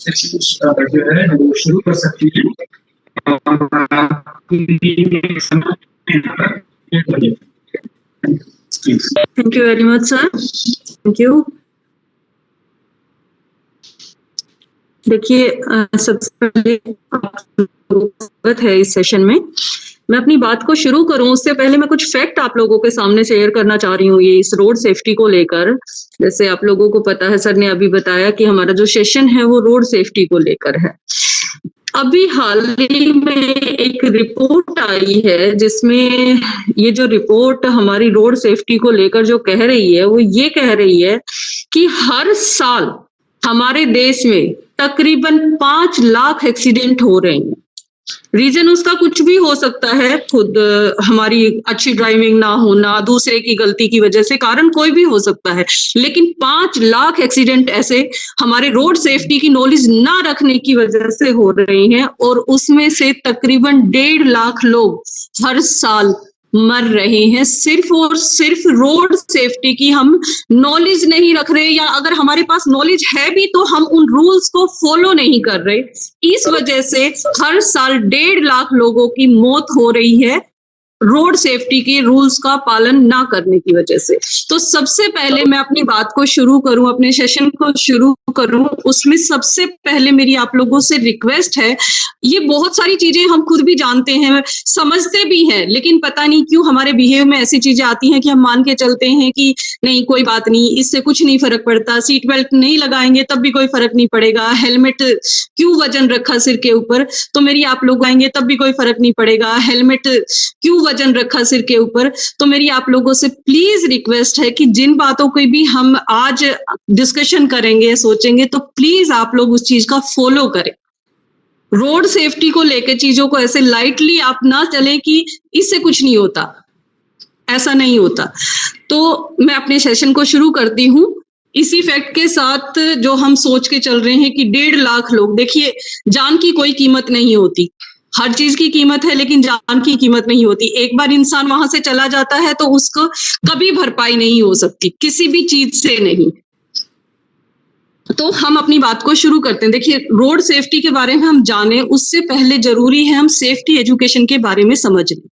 जो है वो शुरू कर सकती है। Thank you very much, sir. Thank you. देखिए, सबसे पहले स्वागत है इस सेशन में। मैं अपनी बात को शुरू करूं उससे पहले मैं कुछ फैक्ट आप लोगों के सामने शेयर करना चाह रही हूँ ये इस रोड सेफ्टी को लेकर। जैसे आप लोगों को पता है, सर ने अभी बताया कि हमारा जो सेशन है वो रोड सेफ्टी को लेकर है। अभी हाल ही में एक रिपोर्ट आई है जिसमें ये जो रिपोर्ट हमारी रोड सेफ्टी को लेकर जो कह रही है वो ये कह रही है कि हर साल हमारे देश में तकरीबन 5 लाख एक्सीडेंट हो रहे हैं। रीजन उसका कुछ भी हो सकता है, खुद हमारी अच्छी ड्राइविंग ना होना, दूसरे की गलती की वजह से, कारण कोई भी हो सकता है, लेकिन 5 लाख एक्सीडेंट ऐसे हमारे रोड सेफ्टी की नॉलेज ना रखने की वजह से हो रहे हैं और उसमें से तकरीबन 1.5 लाख लोग हर साल मर रहे हैं सिर्फ और सिर्फ रोड सेफ्टी की हम नॉलेज नहीं रख रहे, या अगर हमारे पास नॉलेज है भी तो हम उन रूल्स को फॉलो नहीं कर रहे। इस वजह से हर साल 1.5 लाख लोगों की मौत हो रही है रोड सेफ्टी के रूल्स का पालन ना करने की वजह से। तो सबसे पहले मैं अपनी बात को शुरू करूं, अपने सेशन को शुरू करूं, उसमें सबसे पहले मेरी आप लोगों से रिक्वेस्ट है, ये बहुत सारी चीजें हम खुद भी जानते हैं, समझते भी हैं, लेकिन पता नहीं क्यों हमारे बिहेव में ऐसी चीजें आती हैं कि हम मान के चलते हैं कि नहीं कोई बात नहीं, इससे कुछ नहीं फर्क पड़ता, सीट बेल्ट नहीं लगाएंगे तब भी कोई फर्क नहीं पड़ेगा, हेलमेट क्यों वजन रखा सिर के ऊपर तो मेरी आप लोग आएंगे तब भी कोई फर्क नहीं पड़ेगा, हेलमेट क्यों वजन रखा सिर के ऊपर। तो मेरी आप लोगों से प्लीज रिक्वेस्ट है कि जिन बातों को भी हम आज डिस्कशन करेंगे, सोचेंगे, तो प्लीज आप लोग उस चीज का फॉलो करें। रोड सेफ्टी को लेकर चीजों को ऐसे लाइटली आप ना चलें कि इससे कुछ नहीं होता, ऐसा नहीं होता। तो मैं अपने सेशन को शुरू करती हूँ इसी फैक्ट के साथ जो हम सोच के चल रहे हैं कि 1.5 लाख लोग, देखिए जान की कोई कीमत नहीं होती, हर चीज की कीमत है लेकिन जान की कीमत नहीं होती। एक बार इंसान वहां से चला जाता है तो उसको कभी भरपाई नहीं हो सकती, किसी भी चीज से नहीं। तो हम अपनी बात को शुरू करते हैं। देखिए, रोड सेफ्टी के बारे में हम जाने उससे पहले जरूरी है हम सेफ्टी एजुकेशन के बारे में समझ लें।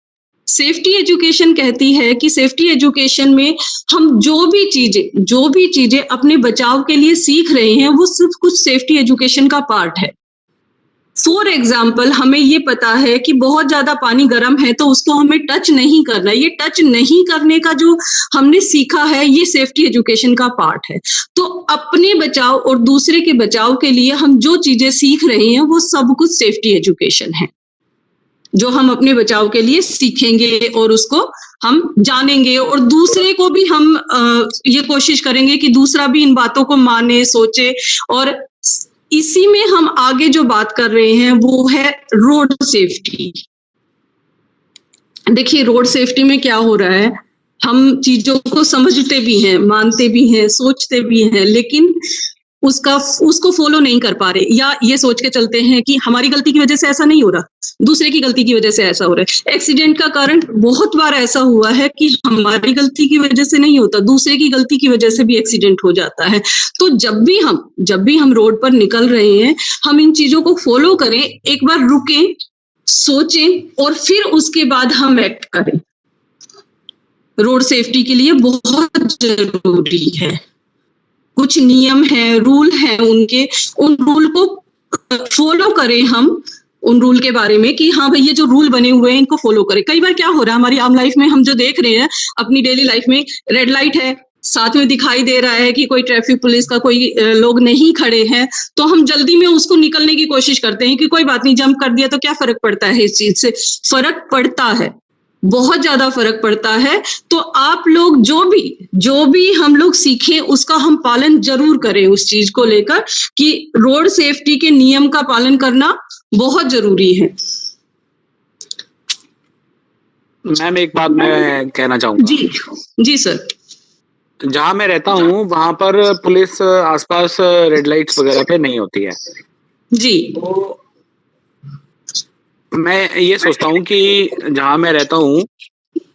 सेफ्टी एजुकेशन कहती है कि सेफ्टी एजुकेशन में हम जो भी चीजें अपने बचाव के लिए सीख रहे हैं वो सिर्फ कुछ सेफ्टी एजुकेशन का पार्ट है। फॉर एग्जाम्पल, हमें ये पता है कि बहुत ज्यादा पानी गर्म है तो उसको हमें टच नहीं करना। ये टच नहीं करने का जो हमने सीखा है ये सेफ्टी एजुकेशन का पार्ट है। तो अपने बचाव और दूसरे के बचाव के लिए हम जो चीजें सीख रहे हैं वो सब कुछ सेफ्टी एजुकेशन है, जो हम अपने बचाव के लिए सीखेंगे और उसको हम जानेंगे और दूसरे को भी हम ये कोशिश करेंगे कि दूसरा भी इन बातों को माने, सोचे। और इसी में हम आगे जो बात कर रहे हैं वो है रोड सेफ्टी। देखिए, रोड सेफ्टी में क्या हो रहा है, हम चीजों को समझते भी हैं, मानते भी हैं, सोचते भी हैं, लेकिन उसको फॉलो नहीं कर पा रहे, या ये सोच के चलते हैं कि हमारी गलती की वजह से ऐसा नहीं हो रहा, दूसरे की गलती की वजह से ऐसा हो रहा है। एक्सीडेंट का कारण बहुत बार ऐसा हुआ है कि हमारी गलती की वजह से नहीं होता, दूसरे की गलती की वजह से भी एक्सीडेंट हो जाता है। तो जब भी हम रोड पर निकल रहे हैं, हम इन चीजों को फॉलो करें, एक बार रुकें, सोचें और फिर उसके बाद हम एक्ट करें। रोड सेफ्टी के लिए बहुत जरूरी है। कुछ नियम है, रूल है उनके, उन रूल को फॉलो करें हम, उन रूल के बारे में कि हाँ भाई ये जो रूल बने हुए हैं इनको फॉलो करें। कई बार क्या हो रहा है हमारी आम लाइफ में, हम जो देख रहे हैं अपनी डेली लाइफ में, रेड लाइट है, साथ में दिखाई दे रहा है कि कोई ट्रैफिक पुलिस का कोई लोग नहीं खड़े हैं, तो हम जल्दी में उसको निकलने की कोशिश करते हैं कि कोई बात नहीं, जंप कर दिया तो क्या फर्क पड़ता है। इस चीज से फर्क पड़ता है, बहुत ज्यादा फर्क पड़ता है। तो आप लोग जो भी हम लोग सीखें उसका हम पालन जरूर करें, उस चीज को लेकर कि रोड सेफ्टी के नियम का पालन करना बहुत जरूरी है। मैम, एक बात मैं कहना चाहूंगा। जी सर। जहां मैं रहता हूँ वहां पर पुलिस आसपास रेड लाइट्स वगैरह पे नहीं होती है जी। तो मैं ये सोचता हूँ कि जहां मैं रहता हूँ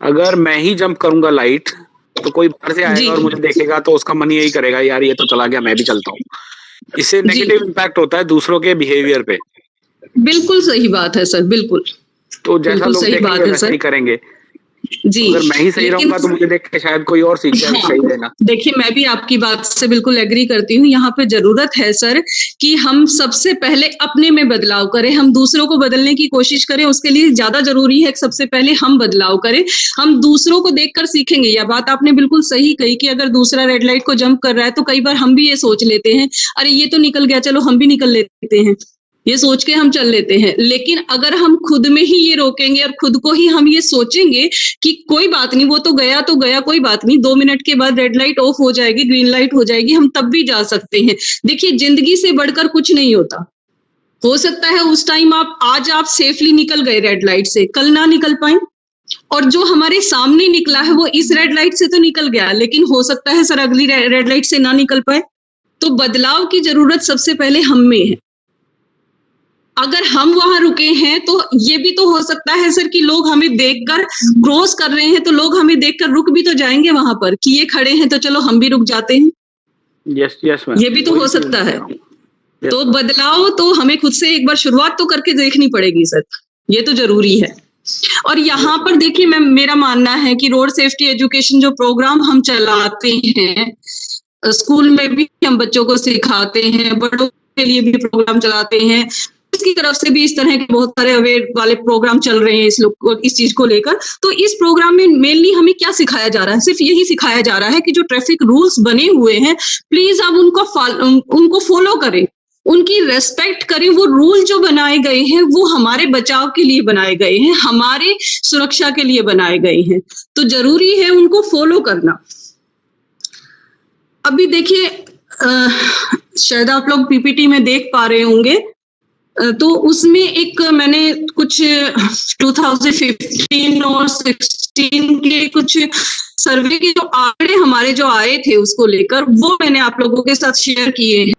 अगर मैं ही जंप करूंगा लाइट तो कोई बाहर से आएगा और मुझे देखेगा तो उसका मन यही करेगा यार ये तो चला गया, मैं भी चलता हूँ। इससे नेगेटिव इम्पैक्ट होता है दूसरों के बिहेवियर पे। बिल्कुल सही बात है सर, बिल्कुल। तो जैसा बिल्कुल लोग सही बात देखेंगे है वैसा सर। ही करेंगे। जी, अगर मैं ही सही रहूंगा तो मुझे देख के शायद कोई और सीख जाए सही रहना। देखिए मैं भी आपकी बात से बिल्कुल एग्री करती हूँ। यहाँ पे जरूरत है सर कि हम सबसे पहले अपने में बदलाव करें, हम दूसरों को बदलने की कोशिश करें। उसके लिए ज्यादा जरूरी है कि सबसे पहले हम बदलाव करें। हम दूसरों को देखकर सीखेंगे। यह बात आपने बिल्कुल सही कही कि अगर दूसरा रेड लाइट को जंप कर रहा है तो कई बार हम भी ये सोच लेते हैं, अरे ये तो निकल गया, चलो हम भी निकल लेते हैं, ये सोच के हम चल लेते हैं। लेकिन अगर हम खुद में ही ये रोकेंगे और खुद को ही हम ये सोचेंगे कि कोई बात नहीं, वो तो गया, कोई बात नहीं, 2 मिनट के बाद रेड लाइट ऑफ हो जाएगी, ग्रीन लाइट हो जाएगी, हम तब भी जा सकते हैं। देखिए जिंदगी से बढ़कर कुछ नहीं होता। हो सकता है उस टाइम आज आप सेफली निकल गए रेड लाइट से, कल ना निकल पाए, और जो हमारे सामने निकला है वो इस रेड लाइट से तो निकल गया, लेकिन हो सकता है सर अगली रेड लाइट से ना निकल पाए। तो बदलाव की जरूरत सबसे पहले हम में है। अगर हम वहां रुके हैं तो ये भी तो हो सकता है सर कि लोग हमें देखकर क्रॉस कर रहे हैं, तो लोग हमें देखकर रुक भी तो जाएंगे वहां पर कि ये खड़े हैं तो चलो हम भी रुक जाते हैं। यस यस मैम, ये भी तो हो सकता है। तो बदलाव तो हमें खुद से एक बार शुरुआत तो करके देखनी पड़ेगी सर, ये तो जरूरी है। और यहाँ पर देखिए मैम, मेरा मानना है कि रोड सेफ्टी एजुकेशन जो प्रोग्राम हम चलाते हैं, स्कूल में भी हम बच्चों को सिखाते हैं, बड़ों के लिए भी प्रोग्राम चलाते हैं, इसकी तरफ से भी इस तरह के बहुत सारे अवेयर वाले प्रोग्राम चल रहे हैं इस चीज को लेकर। तो इस प्रोग्राम में मेनली हमें क्या सिखाया जा रहा है? सिर्फ यही सिखाया जा रहा है कि जो ट्रैफिक रूल्स बने हुए हैं प्लीज आप उनको फॉलो करें, उनकी रेस्पेक्ट करें। वो रूल जो बनाए गए हैं वो हमारे बचाव के लिए बनाए गए हैं, हमारे सुरक्षा के लिए बनाए गए हैं, तो जरूरी है उनको फॉलो करना। अभी देखिए शायद आप लोग पीपीटी में देख पा रहे होंगे, तो उसमें एक मैंने कुछ 2015 और 16 के कुछ सर्वे के जो आंकड़े हमारे जो आए थे उसको लेकर वो मैंने आप लोगों के साथ शेयर किए हैं।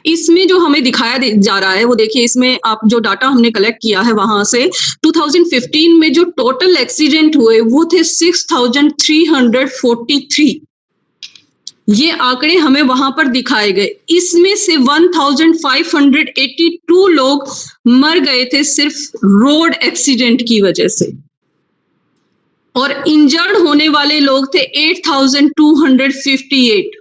इसमें जो हमें दिखाया जा रहा है वो देखिए, इसमें आप जो डाटा हमने कलेक्ट किया है वहां से 2015 में जो टोटल एक्सीडेंट हुए वो थे 6343। ये आंकड़े हमें वहां पर दिखाए गए। इसमें से 1582 लोग मर गए थे सिर्फ रोड एक्सीडेंट की वजह से, और इंजर्ड होने वाले लोग थे 8258।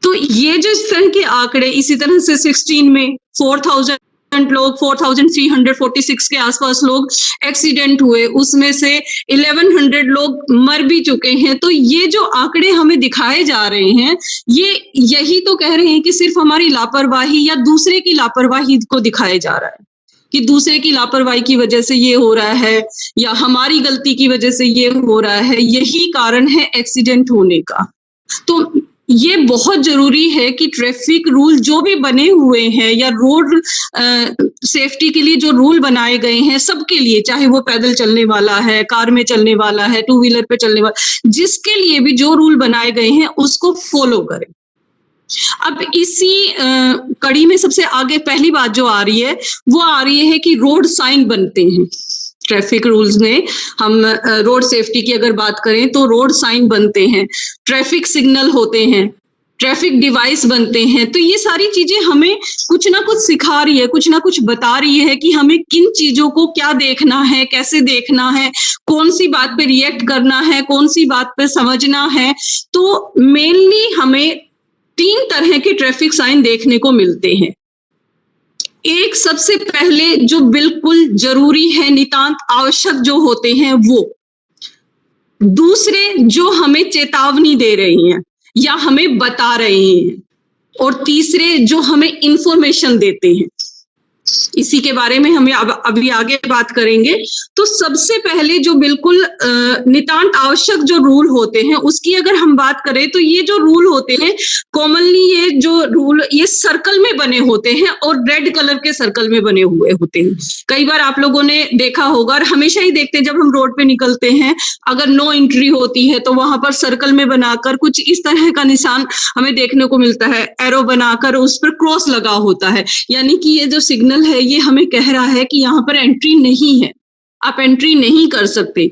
तो ये जो इस तरह के आंकड़े, इसी तरह से 16 में 4000 लोग, 4346 के आसपास लोग एक्सीडेंट हुए, उसमें से 1100 लोग मर भी चुके हैं। तो ये जो आंकड़े हमें दिखाए जा रहे हैं ये यही तो कह रहे हैं कि सिर्फ हमारी लापरवाही या दूसरे की लापरवाही को दिखाया जा रहा है कि दूसरे की लापरवाही की वजह से ये हो रहा है या हमारी गलती की वजह से ये हो रहा है, यही कारण है एक्सीडेंट होने का। तो ये बहुत जरूरी है कि ट्रैफिक रूल जो भी बने हुए हैं या रोड सेफ्टी के लिए जो रूल बनाए गए हैं सबके लिए, चाहे वो पैदल चलने वाला है, कार में चलने वाला है, 2 व्हीलर पे चलने वाला, जिसके लिए भी जो रूल बनाए गए हैं उसको फॉलो करें। अब इसी कड़ी में सबसे आगे पहली बात जो आ रही है वो आ रही है कि रोड साइन बनते हैं। ट्रैफिक रूल्स में हम रोड सेफ्टी की अगर बात करें तो रोड साइन बनते हैं, ट्रैफिक सिग्नल होते हैं, ट्रैफिक डिवाइस बनते हैं। तो ये सारी चीजें हमें कुछ ना कुछ सिखा रही है, कुछ ना कुछ बता रही है कि हमें किन चीजों को क्या देखना है, कैसे देखना है, कौन सी बात पे रिएक्ट करना है, कौन सी बात पे समझना है। तो मेनली हमें 3 तरह के ट्रैफिक साइन देखने को मिलते हैं। एक सबसे पहले जो बिल्कुल जरूरी है, नितांत आवश्यक जो होते हैं वो, दूसरे जो हमें चेतावनी दे रही हैं या हमें बता रहे हैं, और तीसरे जो हमें इंफॉर्मेशन देते हैं। इसी के बारे में हमें अभी आगे बात करेंगे। तो सबसे पहले जो बिल्कुल नितांत आवश्यक जो रूल होते हैं उसकी अगर हम बात करें तो ये जो रूल होते हैं कॉमनली ये जो रूल ये सर्कल में बने होते हैं और रेड कलर के सर्कल में बने हुए होते हैं। कई बार आप लोगों ने देखा होगा और हमेशा ही देखते हैं जब हम रोड पे निकलते हैं, अगर नो एंट्री होती है तो वहां पर सर्कल में बनाकर कुछ इस तरह का निशान हमें देखने को मिलता है, एरो बनाकर उस पर क्रॉस लगा होता है, यानी कि ये जो सिग्नल है ये हमें कह रहा है कि यहाँ पर एंट्री नहीं है, आप एंट्री नहीं कर सकते।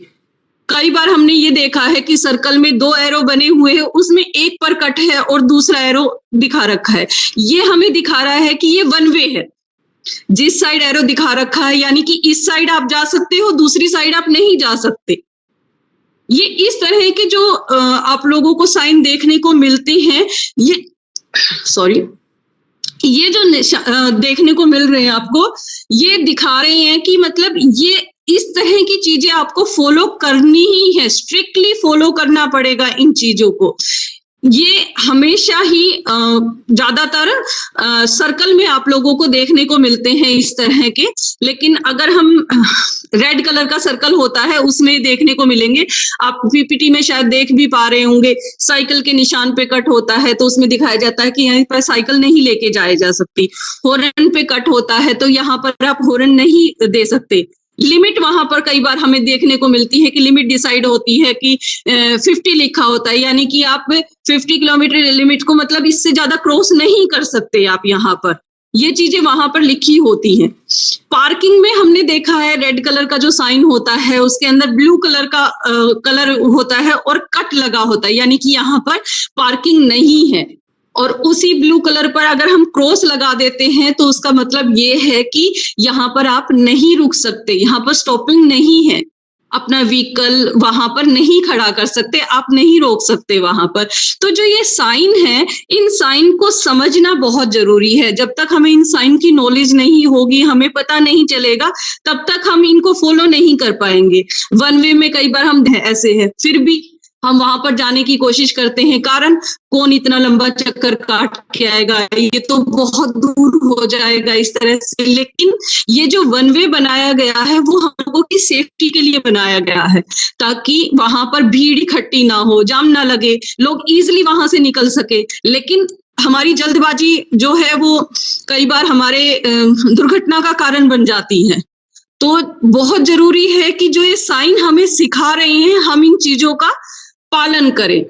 कई बार हमने ये देखा है कि सर्कल में 2 एरो बने हुए हैं, उसमें एक पर कट है और दूसरा एरो दिखा रखा है। ये हमें दिखा रहा है कि ये वन वे है। जिस साइड एरो दिखा रखा है यानी कि इस साइड आप जा सकते हो, दूसरी साइड आप नहीं जा सकते। ये इस तरह के जो आप लोगों को साइन देखने को मिलते हैं, ये जो देखने को मिल रहे हैं आपको, ये दिखा रहे हैं कि मतलब ये इस तरह की चीजें आपको फॉलो करनी ही है, स्ट्रिक्टली फॉलो करना पड़ेगा इन चीजों को। ये हमेशा ही ज्यादातर सर्कल में आप लोगों को देखने को मिलते हैं इस तरह के, लेकिन अगर हम रेड कलर का सर्कल होता है उसमें देखने को मिलेंगे। आप पीपीटी में शायद देख भी पा रहे होंगे, साइकिल के निशान पे कट होता है तो उसमें दिखाया जाता है कि यहाँ पर साइकिल नहीं लेके जाए जा सकती। हॉर्न पे कट होता है तो यहाँ पर आप हॉर्न नहीं दे सकते। लिमिट वहां पर कई बार हमें देखने को मिलती है कि लिमिट डिसाइड होती है कि 50 लिखा होता है, यानी कि आप 50 किलोमीटर लिमिट को मतलब इससे ज्यादा क्रॉस नहीं कर सकते आप यहाँ पर। ये चीजें वहां पर लिखी होती हैं। पार्किंग में हमने देखा है रेड कलर का जो साइन होता है उसके अंदर ब्लू कलर का कलर होता है और कट लगा होता है, यानी कि यहाँ पर पार्किंग नहीं है। और उसी ब्लू कलर पर अगर हम क्रॉस लगा देते हैं तो उसका मतलब ये है कि यहाँ पर आप नहीं रुक सकते, यहाँ पर स्टॉपिंग नहीं है, अपना व्हीकल वहां पर नहीं खड़ा कर सकते, आप नहीं रोक सकते वहां पर। तो जो ये साइन है, इन साइन को समझना बहुत जरूरी है। जब तक हमें इन साइन की नॉलेज नहीं होगी, हमें पता नहीं चलेगा, तब तक हम इनको फॉलो नहीं कर पाएंगे। वन वे में कई बार हम ऐसे हैं, फिर भी हम वहां पर जाने की कोशिश करते हैं, कारण कौन इतना लंबा चक्कर काट के आएगा, ये तो बहुत दूर हो जाएगा इस तरह से। लेकिन ये जो वन वे बनाया गया है वो हम लोगों की सेफ्टी के लिए बनाया गया है, ताकि वहां पर भीड़ इकट्ठी ना हो, जाम ना लगे, लोग इजिली वहां से निकल सके। लेकिन हमारी जल्दबाजी जो है वो कई बार हमारे दुर्घटना का कारण बन जाती है। तो बहुत जरूरी है कि जो ये साइन हमें सिखा रहे हैं, हम इन चीजों का पालन करें।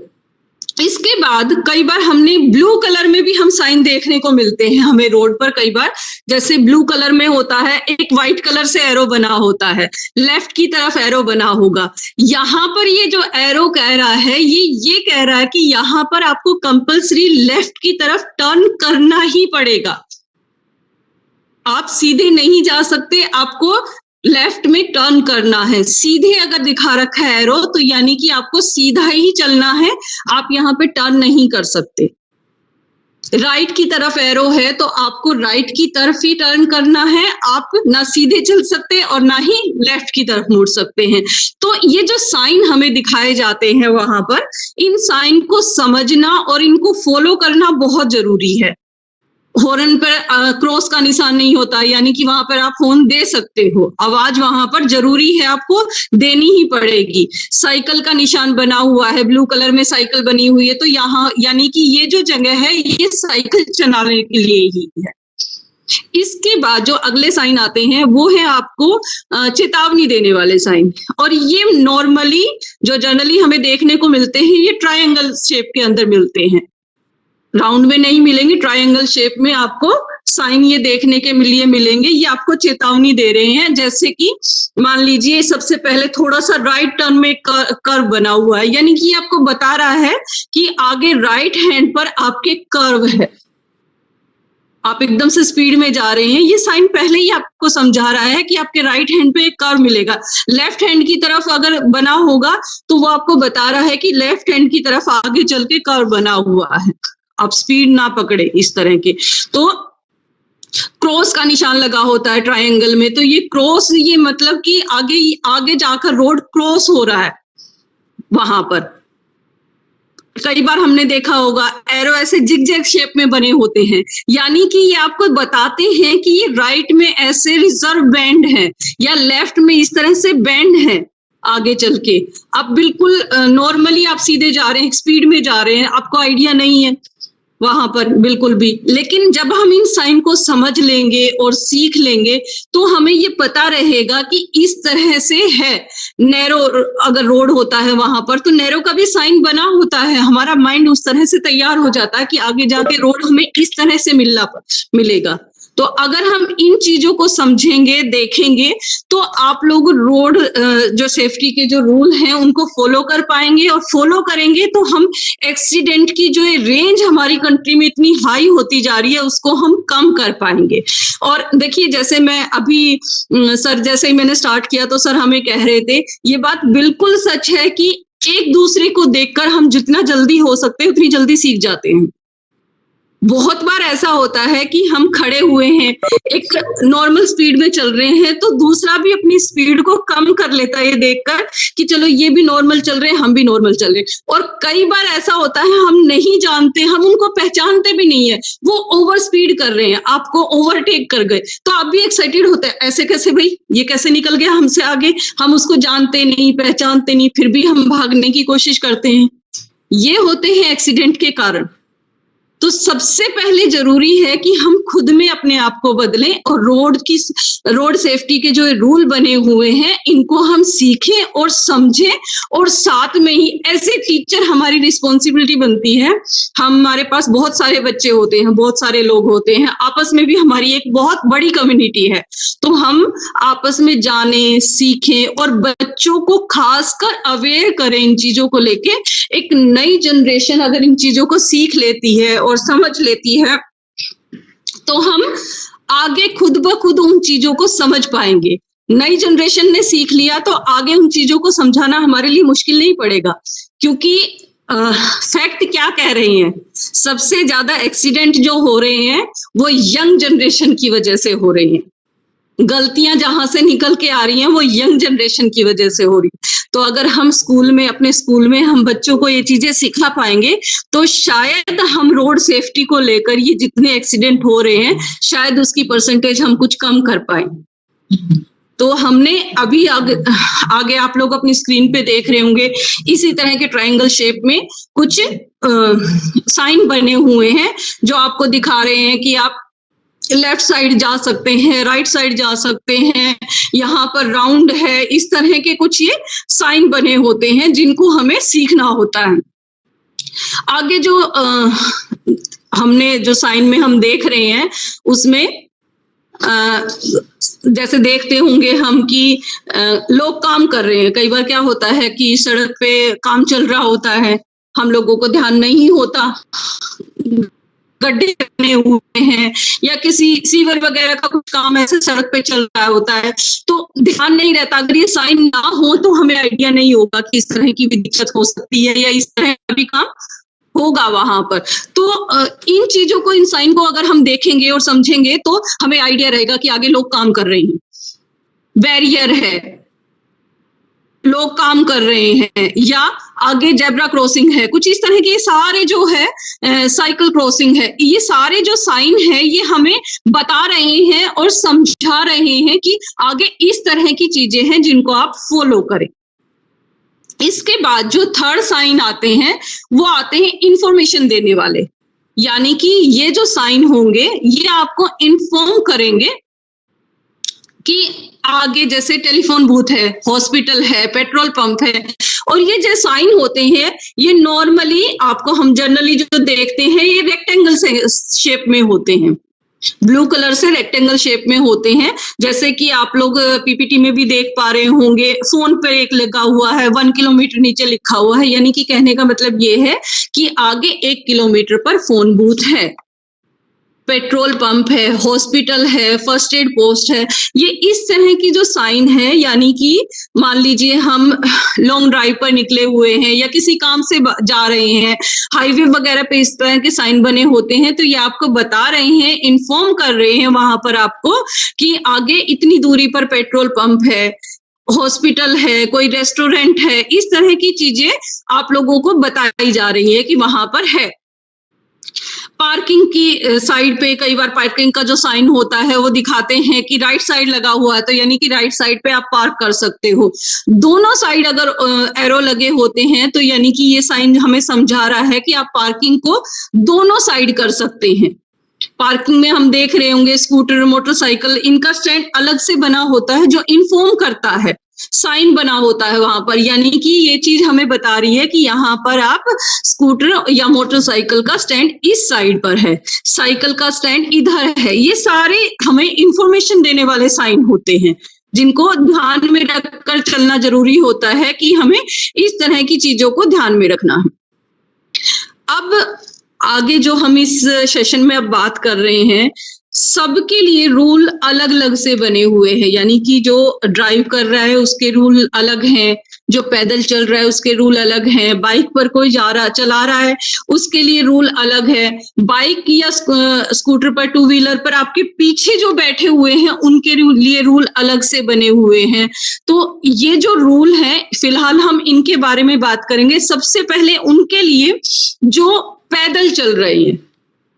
इसके बाद कई बार हमने ब्लू कलर में भी हम साइन देखने को मिलते हैं हमें रोड पर। कई बार जैसे ब्लू कलर में होता है, एक व्हाइट कलर से एरो बना होता है, लेफ्ट की तरफ एरो बना होगा। यहाँ पर ये जो एरो कह रहा है, ये कह रहा है कि यहाँ पर आपको कंपल्सरी लेफ्ट की तरफ टर्न करना ही पड़ेगा। आप सीधे नहीं जा सकते, आपको लेफ्ट में टर्न करना है। सीधे अगर दिखा रखा है एरो तो यानी कि आपको सीधा ही चलना है, आप यहाँ पे टर्न नहीं कर सकते। राइट की तरफ एरो है तो आपको राइट की तरफ ही टर्न करना है, आप ना सीधे चल सकते और ना ही लेफ्ट की तरफ मुड़ सकते हैं। तो ये जो साइन हमें दिखाए जाते हैं वहां पर, इन साइन को समझना और इनको फॉलो करना बहुत जरूरी है। हॉर्न पर क्रॉस का निशान नहीं होता, यानी कि वहां पर आप हॉर्न दे सकते हो, आवाज वहां पर जरूरी है, आपको देनी ही पड़ेगी। साइकिल का निशान बना हुआ है, ब्लू कलर में साइकिल बनी हुई है, तो यहाँ यानी कि ये जो जगह है ये साइकिल चलाने के लिए ही है। इसके बाद जो अगले साइन आते हैं वो है आपको चेतावनी देने वाले साइन, और ये नॉर्मली जो जनरली हमें देखने को मिलते हैं ये ट्रायंगल शेप के अंदर मिलते हैं, राउंड में नहीं मिलेंगे, ट्रायंगल शेप में आपको साइन ये देखने के लिए मिलेंगे। ये आपको चेतावनी दे रहे हैं, जैसे कि मान लीजिए सबसे पहले थोड़ा सा राइट टर्न में कर्व बना हुआ है, यानी कि आपको बता रहा है कि आगे राइट हैंड पर आपके कर्व है, आप एकदम से स्पीड में जा रहे हैं। ये साइन पहले ही आपको समझा रहा है कि आपके राइट हैंड पे एक कर्व मिलेगा। लेफ्ट हैंड की तरफ अगर बना होगा तो वो आपको बता रहा है कि लेफ्ट हैंड की तरफ आगे चल के कर्व बना हुआ है, आप स्पीड ना पकड़े इस तरह के। तो क्रॉस का निशान लगा होता है ट्रायंगल में, तो ये क्रॉस, ये मतलब कि आगे जाकर रोड क्रॉस हो रहा है वहां पर। कई बार हमने देखा होगा एरो ऐसे जिगजैग शेप में बने होते हैं, यानी कि ये आपको बताते हैं कि ये राइट में ऐसे रिजर्व बैंड है या लेफ्ट में इस तरह से बैंड है। आगे चल के आप बिल्कुल नॉर्मली आप सीधे जा रहे हैं, स्पीड में जा रहे हैं, आपको आइडिया नहीं है वहां पर बिल्कुल भी। लेकिन जब हम इन साइन को समझ लेंगे और सीख लेंगे तो हमें ये पता रहेगा कि इस तरह से है। नैरो अगर रोड होता है वहां पर तो नैरो का भी साइन बना होता है, हमारा माइंड उस तरह से तैयार हो जाता है कि आगे जाके रोड हमें इस तरह से मिलेगा। तो अगर हम इन चीजों को समझेंगे, देखेंगे, तो आप लोग रोड जो सेफ्टी के जो रूल हैं उनको फॉलो कर पाएंगे, और फॉलो करेंगे तो हम एक्सीडेंट की जो रेंज हमारी कंट्री में इतनी हाई होती जा रही है उसको हम कम कर पाएंगे। और देखिए, जैसे मैं अभी सर जैसे ही मैंने स्टार्ट किया तो सर हमें कह रहे थे, ये बात बिल्कुल सच है कि एक दूसरे को देखकर हम जितना जल्दी हो सकते हैं उतनी जल्दी सीख जाते हैं। बहुत बार ऐसा होता है कि हम खड़े हुए हैं, एक नॉर्मल स्पीड में चल रहे हैं, तो दूसरा भी अपनी स्पीड को कम कर लेता है ये देखकर कि चलो ये भी नॉर्मल चल रहे हैं, हम भी नॉर्मल चल रहे हैं। और कई बार ऐसा होता है हम नहीं जानते, हम उनको पहचानते भी नहीं है, वो ओवर स्पीड कर रहे हैं, आपको ओवरटेक कर गए, तो आप भी एक्साइटेड होते हैं, ऐसे कैसे भाई, ये कैसे निकल गया हमसे आगे, हम उसको जानते नहीं, पहचानते नहीं, फिर भी हम भागने की कोशिश करते हैं। ये होते हैं एक्सीडेंट के कारण। तो सबसे पहले जरूरी है कि हम खुद में अपने आप को बदलें, और रोड सेफ्टी के जो रूल बने हुए हैं इनको हम सीखें और समझें, और साथ में ही ऐसे टीचर हमारी रिस्पॉन्सिबिलिटी बनती है। हमारे पास बहुत सारे बच्चे होते हैं, बहुत सारे लोग होते हैं, आपस में भी हमारी एक बहुत बड़ी कम्युनिटी है, तो हम आपस में जानें, सीखें और बच्चों को खासकर अवेयर करें इन चीजों को लेके। एक नई जनरेशन अगर इन चीजों को सीख लेती है और समझ लेती है तो हम आगे खुद ब खुद उन चीजों को समझ पाएंगे। नई जनरेशन ने सीख लिया तो आगे उन चीजों को समझाना हमारे लिए मुश्किल नहीं पड़ेगा, क्योंकि फैक्ट क्या कह रहे हैं, सबसे ज्यादा एक्सीडेंट जो हो रहे हैं वो यंग जनरेशन की वजह से हो रहे हैं। गलतियां जहां से निकल के आ रही हैं वो यंग जनरेशन की वजह से हो रही है। तो अगर हम अपने स्कूल में हम बच्चों को ये चीजें सिखा पाएंगे तो शायद हम रोड सेफ्टी को लेकर ये जितने एक्सीडेंट हो रहे हैं शायद उसकी परसेंटेज हम कुछ कम कर पाए। तो हमने अभी आगे आप लोग अपनी स्क्रीन पे देख रहे होंगे, इसी तरह के ट्रायंगल शेप में कुछ साइन बने हुए हैं जो आपको दिखा रहे हैं कि आप लेफ्ट साइड जा सकते हैं, राइट साइड जा सकते हैं, यहाँ पर राउंड है, इस तरह के कुछ ये साइन बने होते हैं जिनको हमें सीखना होता है। आगे जो हमने जो साइन में हम देख रहे हैं उसमें जैसे देखते होंगे हम कि लोग काम कर रहे हैं। कई बार क्या होता है कि सड़क पे काम चल रहा होता है, हम लोगों को ध्यान नहीं होता, गड्ढे बने हुए हैं या किसी सीवर वगैरह का कुछ काम ऐसे सड़क पे चल रहा होता है तो ध्यान नहीं रहता। अगर ये साइन ना हो तो हमें आइडिया नहीं होगा कि इस तरह की भी दिक्कत हो सकती है या इस तरह का भी काम होगा वहां पर। तो इन चीजों को, इन साइन को अगर हम देखेंगे और समझेंगे तो हमें आइडिया रहेगा कि आगे लोग काम कर रहे हैं, बैरियर है, लोग काम कर रहे हैं, या आगे जेब्रा क्रॉसिंग है, कुछ इस तरह के सारे जो है साइकिल क्रॉसिंग है, ये सारे जो साइन है ये हमें बता रहे हैं और समझा रहे हैं कि आगे इस तरह की चीजें हैं जिनको आप फॉलो करें। इसके बाद जो थर्ड साइन आते हैं वो आते हैं इंफॉर्मेशन देने वाले, यानी कि ये जो साइन होंगे ये आपको इन्फॉर्म करेंगे कि आगे जैसे टेलीफोन बूथ है, हॉस्पिटल है, पेट्रोल पंप है, और ये जो साइन होते हैं ये नॉर्मली आपको, हम जनरली जो देखते हैं ये रेक्टेंगल से शेप में होते हैं, ब्लू कलर से रेक्टेंगल शेप में होते हैं। जैसे कि आप लोग पीपीटी में भी देख पा रहे होंगे, फोन पर एक लगा हुआ है, 1 किलोमीटर नीचे लिखा हुआ है, यानी कि कहने का मतलब ये है कि आगे 1 किलोमीटर पर फोन बूथ है, पेट्रोल पंप है, हॉस्पिटल है, फर्स्ट एड पोस्ट है। ये इस तरह की जो साइन है, यानी कि मान लीजिए हम लॉन्ग ड्राइव पर निकले हुए हैं या किसी काम से जा रहे हैं, हाईवे वगैरह पे इस तरह के साइन बने होते हैं, तो ये आपको बता रहे हैं, इन्फॉर्म कर रहे हैं वहां पर आपको कि आगे इतनी दूरी पर पेट्रोल पंप है, हॉस्पिटल है, कोई रेस्टोरेंट है, इस तरह की चीजें आप लोगों को बताई जा रही है कि वहां पर है। पार्किंग की साइड पे कई बार पार्किंग का जो साइन होता है वो दिखाते हैं कि राइट साइड लगा हुआ है, तो यानी कि राइट साइड पे आप पार्क कर सकते हो। दोनों साइड अगर एरो लगे होते हैं तो यानी कि ये साइन हमें समझा रहा है कि आप पार्किंग को दोनों साइड कर सकते हैं। पार्किंग में हम देख रहे होंगे स्कूटर, मोटरसाइकिल, इनका स्टैंड अलग से बना होता है जो इन्फॉर्म करता है साइन बना होता है वहां पर, यानी कि ये चीज हमें बता रही है कि यहाँ पर आप स्कूटर या मोटरसाइकिल का स्टैंड इस साइड पर है, साइकिल का स्टैंड इधर है। ये सारे हमें इंफॉर्मेशन देने वाले साइन होते हैं जिनको ध्यान में रखकर चलना जरूरी होता है कि हमें इस तरह की चीजों को ध्यान में रखना है। अब आगे जो हम इस सेशन में अब बात कर रहे हैं, सबके लिए रूल अलग अलग से बने हुए हैं, यानी कि जो ड्राइव कर रहा है उसके रूल अलग हैं, जो पैदल चल रहा है उसके रूल अलग हैं, बाइक पर कोई चला रहा है उसके लिए रूल अलग है, बाइक या स्कूटर पर, टू व्हीलर पर आपके पीछे जो बैठे हुए हैं उनके लिए रूल अलग से बने हुए हैं। तो ये जो रूल हैं, फिलहाल हम इनके बारे में बात करेंगे। सबसे पहले उनके लिए जो पैदल चल रहे हैं,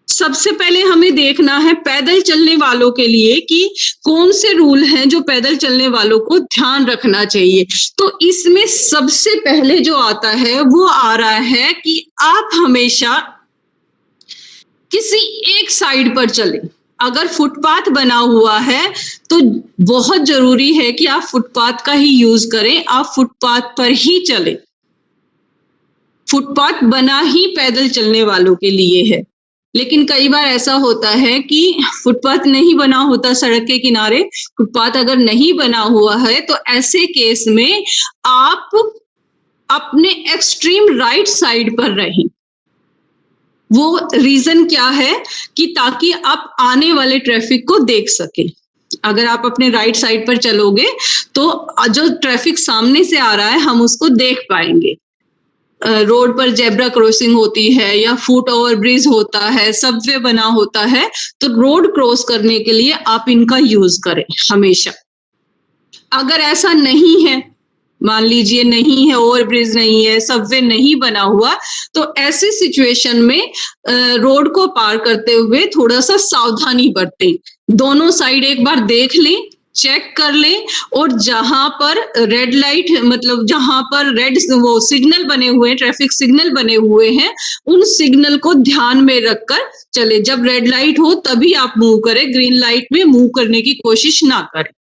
सबसे पहले हमें देखना है पैदल चलने वालों के लिए कि कौन से रूल हैं जो पैदल चलने वालों को ध्यान रखना चाहिए। तो इसमें सबसे पहले जो आता है वो आ रहा है कि आप हमेशा किसी एक साइड पर चलें। अगर फुटपाथ बना हुआ है तो बहुत जरूरी है कि आप फुटपाथ का ही यूज करें, आप फुटपाथ पर ही चलें। फुटपाथ बना ही पैदल चलने वालों के लिए है, लेकिन कई बार ऐसा होता है कि फुटपाथ नहीं बना होता सड़क के किनारे। फुटपाथ अगर नहीं बना हुआ है तो ऐसे केस में आप अपने एक्सट्रीम राइट साइड पर रहें। वो रीजन क्या है कि ताकि आप आने वाले ट्रैफिक को देख सके। अगर आप अपने राइट साइड पर चलोगे तो जो ट्रैफिक सामने से आ रहा है हम उसको देख पाएंगे। रोड पर जेब्रा क्रॉसिंग होती है या फुट ओवर ब्रिज होता है, सबवे बना होता है, तो रोड क्रॉस करने के लिए आप इनका यूज करें हमेशा। अगर ऐसा नहीं है, मान लीजिए नहीं है, ओवर ब्रिज नहीं है, सबवे नहीं बना हुआ, तो ऐसी सिचुएशन में रोड को पार करते हुए थोड़ा सा सावधानी बरतें। दोनों साइड एक बार देख लें, चेक कर लें, और जहां पर रेड लाइट, मतलब जहां पर रेड वो सिग्नल बने हुए हैं, ट्रैफिक सिग्नल बने हुए हैं, उन सिग्नल को ध्यान में रखकर चले। जब रेड लाइट हो तभी आप मूव करें, ग्रीन लाइट में मूव करने की कोशिश ना करें।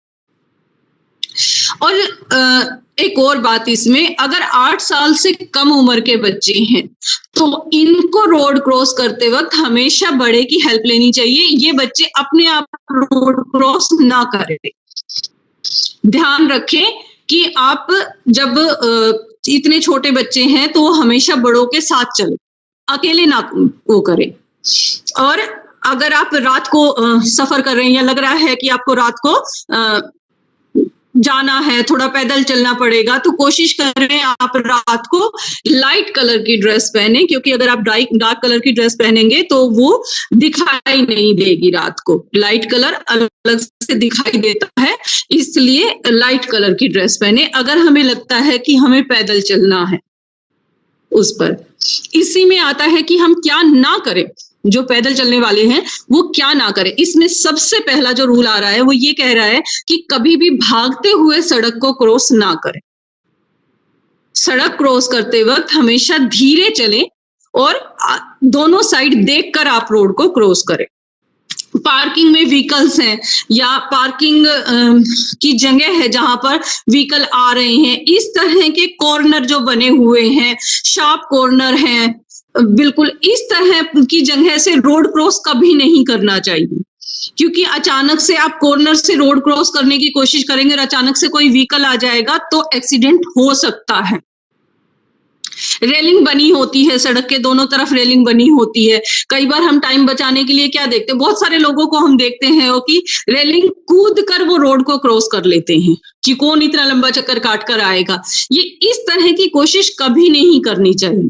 और एक और बात इसमें, अगर 8 साल से कम उम्र के बच्चे हैं तो इनको रोड क्रॉस करते वक्त हमेशा बड़े की हेल्प लेनी चाहिए। ये बच्चे अपने आप रोड क्रॉस ना करें। ध्यान रखें कि आप जब इतने छोटे बच्चे हैं तो हमेशा बड़ों के साथ चलें, अकेले ना वो करें। और अगर आप रात को सफर कर रहे हैं या लग रहा है कि आपको रात को जाना है, थोड़ा पैदल चलना पड़ेगा, तो कोशिश करें आप रात को लाइट कलर की ड्रेस पहने, क्योंकि अगर आप डार्क कलर की ड्रेस पहनेंगे तो वो दिखाई नहीं देगी रात को। लाइट कलर अलग से दिखाई देता है, इसलिए लाइट कलर की ड्रेस पहने अगर हमें लगता है कि हमें पैदल चलना है उस पर। इसी में आता है कि हम क्या ना करें, जो पैदल चलने वाले हैं वो क्या ना करें। इसमें सबसे पहला जो रूल आ रहा है वो ये कह रहा है कि कभी भी भागते हुए सड़क को क्रॉस ना करें। सड़क क्रॉस करते वक्त हमेशा धीरे चलें और दोनों साइड देखकर आप रोड को क्रॉस करें। पार्किंग में व्हीकल्स हैं या पार्किंग की जगह है जहां पर व्हीकल आ रहे हैं, इस तरह के कॉर्नर जो बने हुए हैं, शार्प कॉर्नर हैं, बिल्कुल इस तरह की जगह से रोड क्रॉस कभी नहीं करना चाहिए, क्योंकि अचानक से आप कॉर्नर से रोड क्रॉस करने की कोशिश करेंगे और अचानक से कोई व्हीकल आ जाएगा तो एक्सीडेंट हो सकता है। रेलिंग बनी होती है, सड़क के दोनों तरफ रेलिंग बनी होती है। कई बार हम टाइम बचाने के लिए क्या देखते हैं, बहुत सारे लोगों को हम देखते हैं वो कि रेलिंग कूद कर वो रोड को क्रॉस कर लेते हैं कि कौन इतना लंबा चक्कर काट कर आएगा। ये इस तरह की कोशिश कभी नहीं करनी चाहिए,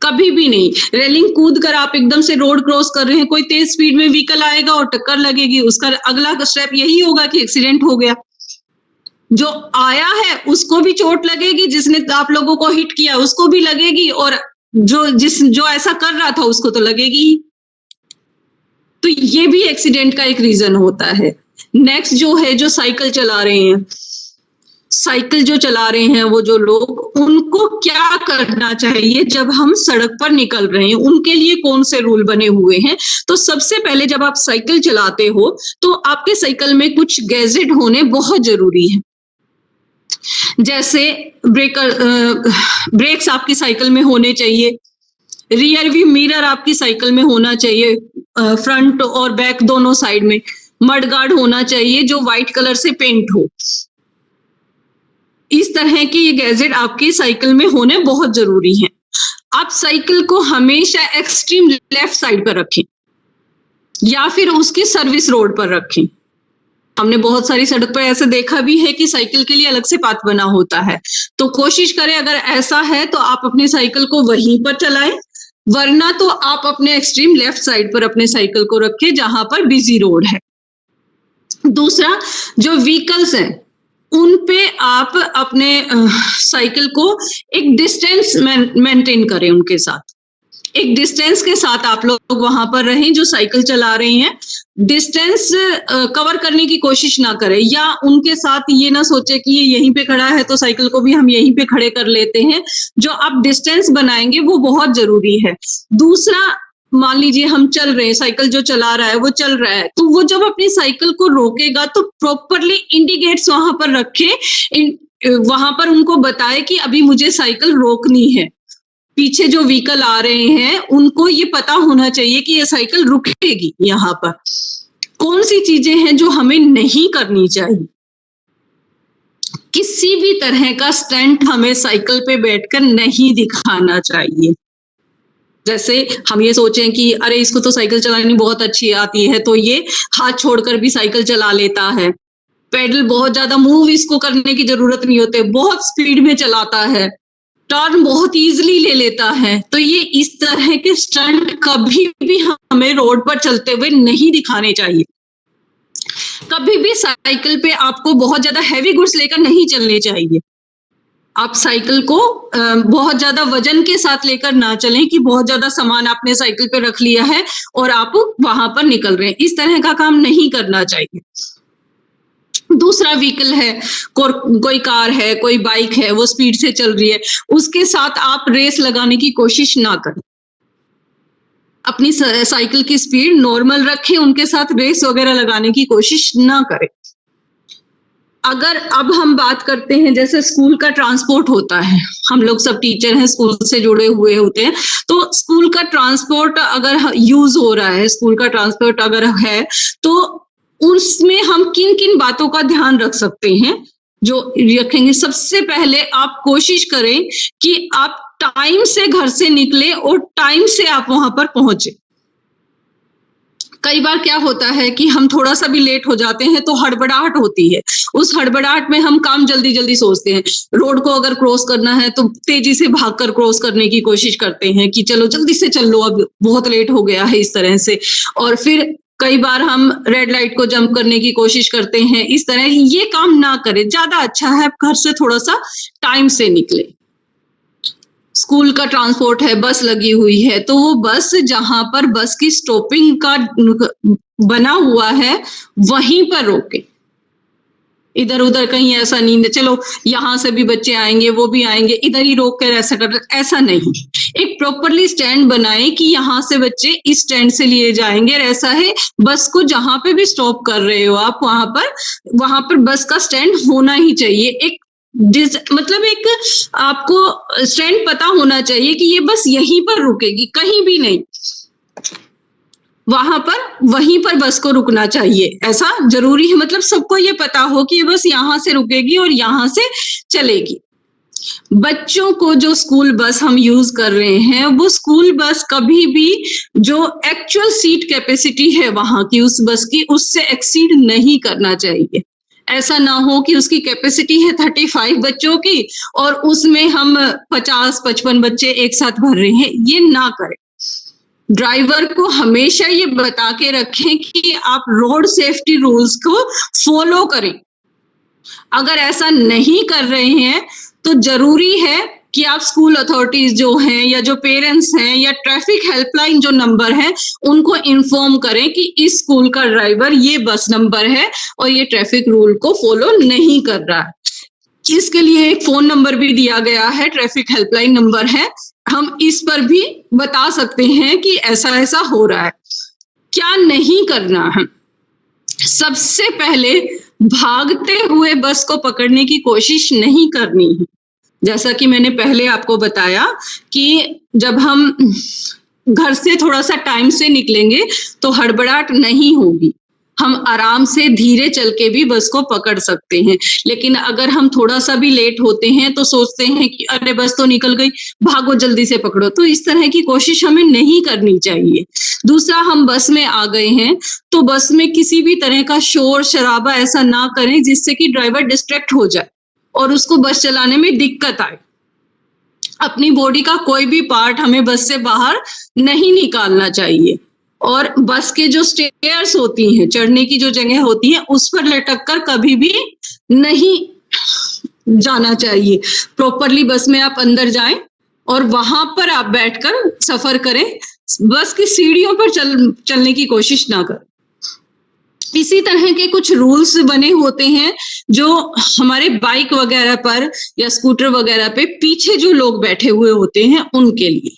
कभी भी नहीं। रेलिंग कूद कर आप एकदम से रोड क्रॉस कर रहे हैं, कोई तेज स्पीड में व्हीकल आएगा और टक्कर लगेगी, उसका अगला स्टेप यही होगा कि एक्सीडेंट हो गया। जो आया है उसको भी चोट लगेगी, जिसने आप लोगों को हिट किया उसको भी लगेगी, और जो ऐसा कर रहा था उसको तो लगेगी ही। तो ये भी एक्सीडेंट का एक रीजन होता है। नेक्स्ट जो है, जो साइकिल चला रहे हैं, साइकिल जो चला रहे हैं वो जो लोग, उनको क्या करना चाहिए जब हम सड़क पर निकल रहे हैं, उनके लिए कौन से रूल बने हुए हैं। तो सबसे पहले जब आप साइकिल चलाते हो तो आपके साइकिल में कुछ गैजेट होने बहुत जरूरी है। जैसे ब्रेक्स आपकी साइकिल में होने चाहिए, रियर व्यू मिरर आपकी साइकिल में होना चाहिए, फ्रंट और बैक दोनों साइड में, मड गार्ड होना चाहिए जो व्हाइट कलर से पेंट हो। इस तरह के ये गैजेट आपकी साइकिल में होने बहुत जरूरी है। आप साइकिल को हमेशा एक्सट्रीम लेफ्ट साइड पर रखें या फिर उसकी सर्विस रोड पर रखें। हमने बहुत सारी सड़क पर ऐसे देखा भी है कि साइकिल के लिए अलग से पाथ बना होता है, तो कोशिश करें अगर ऐसा है तो आप अपनी साइकिल को वहीं पर चलाएं, वरना तो आप अपने एक्सट्रीम लेफ्ट साइड पर अपने साइकिल को रखें जहां पर बिजी रोड है। दूसरा, जो व्हीकल्स हैं उन पे आप अपने साइकिल को एक डिस्टेंस मेंटेन करें, उनके साथ एक डिस्टेंस के साथ आप लोग वहां पर रहें जो साइकिल चला रहे हैं। डिस्टेंस कवर करने की कोशिश ना करें, या उनके साथ ये ना सोचे कि ये यहीं पे खड़ा है तो साइकिल को भी हम यहीं पे खड़े कर लेते हैं। जो आप डिस्टेंस बनाएंगे वो बहुत जरूरी है। दूसरा, मान लीजिए हम चल रहे हैं, साइकिल जो चला रहा है वो चल रहा है, तो वो जब अपनी साइकिल को रोकेगा तो प्रॉपरली इंडिकेट्स वहां पर रखे, वहां पर उनको बताए कि अभी मुझे साइकिल रोकनी है। पीछे जो व्हीकल आ रहे हैं उनको ये पता होना चाहिए कि ये साइकिल रुकेगी। यहाँ पर कौन सी चीजें हैं जो हमें नहीं करनी चाहिए। किसी भी तरह का स्टंट हमें साइकिल पे बैठकर नहीं दिखाना चाहिए। जैसे हम ये सोचें कि अरे इसको तो साइकिल चलानी बहुत अच्छी आती है, तो ये हाथ छोड़कर भी साइकिल चला लेता है, पेडल बहुत ज्यादा मूव इसको करने की जरूरत नहीं होती, बहुत स्पीड में चलाता है, टर्न बहुत इजीली ले लेता है। तो ये इस तरह के स्टंट कभी भी हमें रोड पर चलते हुए नहीं दिखाने चाहिए। कभी भी साइकिल पे आपको बहुत ज्यादा हैवी गुड्स लेकर नहीं चलने चाहिए। आप साइकिल को बहुत ज्यादा वजन के साथ लेकर ना चलें कि बहुत ज्यादा सामान आपने साइकिल पे रख लिया है और आप वहां पर निकल रहे हैं। इस तरह का काम नहीं करना चाहिए। दूसरा, व्हीकल है, कोई कार है, कोई बाइक है, वो स्पीड से चल रही है, उसके साथ आप रेस लगाने की कोशिश ना करें। अपनी साइकिल की स्पीड नॉर्मल रखें, उनके साथ रेस वगैरह लगाने की कोशिश ना करें। अगर अब हम बात करते हैं, जैसे स्कूल का ट्रांसपोर्ट होता है, हम लोग सब टीचर हैं, स्कूल से जुड़े हुए होते हैं, तो स्कूल का ट्रांसपोर्ट अगर यूज हो रहा है, स्कूल का ट्रांसपोर्ट अगर है, तो उसमें हम किन किन बातों का ध्यान रख सकते हैं जो रखेंगे। सबसे पहले आप कोशिश करें कि आप टाइम से घर से निकले और टाइम से आप वहां पर पहुंचे। कई बार क्या होता है कि हम थोड़ा सा भी लेट हो जाते हैं तो हड़बड़ाहट होती है। उस हड़बड़ाहट में हम काम जल्दी जल्दी सोचते हैं। रोड को अगर क्रॉस करना है तो तेजी से भागकर क्रॉस करने की कोशिश करते हैं कि चलो जल्दी से चल लो, अब बहुत लेट हो गया है, इस तरह से। और फिर कई बार हम रेड लाइट को जंप करने की कोशिश करते हैं। इस तरह ये काम ना करें, ज्यादा अच्छा है घर से थोड़ा सा टाइम से निकले। स्कूल का ट्रांसपोर्ट है, बस लगी हुई है, तो वो बस जहां पर बस की स्टॉपिंग का बना हुआ है वहीं पर रोके। इधर उधर कहीं ऐसा नहीं, चलो यहाँ से भी बच्चे आएंगे, वो भी आएंगे, इधर ही रोक कर ऐसा कर, ऐसा नहीं। एक प्रॉपरली स्टैंड बनाए कि यहाँ से बच्चे इस स्टैंड से लिए जाएंगे। और ऐसा है, बस को जहां पे भी स्टॉप कर रहे हो आप, वहां पर बस का स्टैंड होना ही चाहिए। एक मतलब एक आपको स्टैंड पता होना चाहिए कि ये बस यहीं पर रुकेगी, कहीं भी नहीं, वहीं पर बस को रुकना चाहिए। ऐसा जरूरी है, मतलब सबको ये पता हो कि ये बस यहाँ से रुकेगी और यहाँ से चलेगी। बच्चों को जो स्कूल बस हम यूज कर रहे हैं, वो स्कूल बस कभी भी जो एक्चुअल सीट कैपेसिटी है वहां की, उस बस की, उससे एक्सीड नहीं करना चाहिए। ऐसा ना हो कि उसकी कैपेसिटी है 35 बच्चों की और उसमें हम 50-55 बच्चे एक साथ भर रहे हैं, ये ना करें। ड्राइवर को हमेशा ये बता के रखें कि आप रोड सेफ्टी रूल्स को फॉलो करें। अगर ऐसा नहीं कर रहे हैं तो जरूरी है कि आप स्कूल अथॉरिटीज जो हैं या जो पेरेंट्स हैं या ट्रैफिक हेल्पलाइन जो नंबर है उनको इन्फॉर्म करें कि इस स्कूल का ड्राइवर ये बस नंबर है और ये ट्रैफिक रूल को फॉलो नहीं कर रहा है। इसके लिए एक फोन नंबर भी दिया गया है, ट्रैफिक हेल्पलाइन नंबर है, हम इस पर भी बता सकते हैं कि ऐसा ऐसा हो रहा है। क्या नहीं करना है, सबसे पहले भागते हुए बस को पकड़ने की कोशिश नहीं करनी है। जैसा कि मैंने पहले आपको बताया कि जब हम घर से थोड़ा सा टाइम से निकलेंगे तो हड़बड़ाहट नहीं होगी, हम आराम से धीरे चल के भी बस को पकड़ सकते हैं। लेकिन अगर हम थोड़ा सा भी लेट होते हैं तो सोचते हैं कि अरे बस तो निकल गई, भागो जल्दी से पकड़ो, तो इस तरह की कोशिश हमें नहीं करनी चाहिए। दूसरा, हम बस में आ गए हैं तो बस में किसी भी तरह का शोर शराबा ऐसा ना करें जिससे कि ड्राइवर डिस्ट्रैक्ट हो जाए और उसको बस चलाने में दिक्कत आए। अपनी बॉडी का कोई भी पार्ट हमें बस से बाहर नहीं निकालना चाहिए और बस के जो स्टेयर्स होती हैं, चढ़ने की जो जगह होती है, उस पर लटक कर कभी भी नहीं जाना चाहिए। प्रॉपरली बस में आप अंदर जाएं और वहां पर आप बैठकर सफर करें, बस की सीढ़ियों पर चलने की कोशिश ना करें। इसी तरह के कुछ रूल्स बने होते हैं जो हमारे बाइक वगैरह पर या स्कूटर वगैरह पे पीछे जो लोग बैठे हुए होते हैं उनके लिए।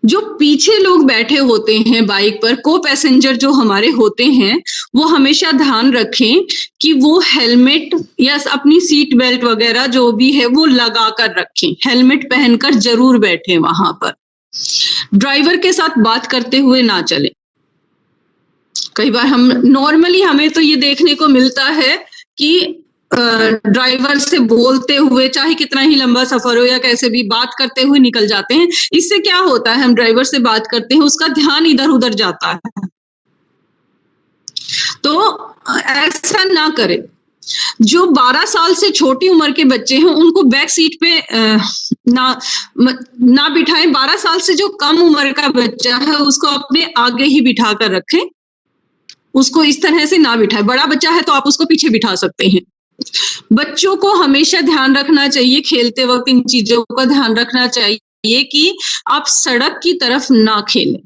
जो पीछे लोग बैठे होते हैं बाइक पर, को पैसेंजर जो हमारे होते हैं, वो हमेशा ध्यान रखें कि वो हेलमेट या अपनी सीट बेल्ट वगैरह जो भी है वो लगा कर रखें, हेलमेट पहनकर जरूर बैठें वहां पर। ड्राइवर के साथ बात करते हुए ना चलें। कई बार हमें तो ये देखने को मिलता है कि ड्राइवर से बोलते हुए, चाहे कितना ही लंबा सफर हो या कैसे भी, बात करते हुए निकल जाते हैं। इससे क्या होता है, हम ड्राइवर से बात करते हैं, उसका ध्यान इधर उधर जाता है। तो ऐसा ना करें। जो 12 साल से छोटी उम्र के बच्चे हैं उनको बैक सीट पे ना बिठाएं। 12 साल से जो कम उम्र का बच्चा है उसको अपने आगे ही बिठा कर रखें, उसको इस तरह से ना बिठाएं। बड़ा बच्चा है तो आप उसको पीछे बिठा सकते हैं। बच्चों को हमेशा ध्यान रखना चाहिए, खेलते वक्त इन चीजों का ध्यान रखना चाहिए कि आप सड़क की तरफ ना खेलें।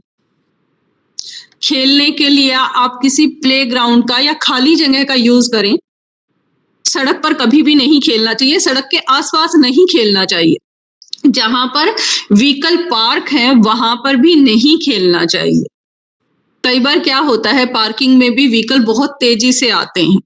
खेलने के लिए आप किसी प्लेग्राउंड का या खाली जगह का यूज करें। सड़क पर कभी भी नहीं खेलना चाहिए, सड़क के आसपास नहीं खेलना चाहिए। जहां पर व्हीकल पार्क है वहां पर भी नहीं खेलना चाहिए। कई बार क्या होता है, पार्किंग में भी व्हीकल बहुत तेजी से आते हैं,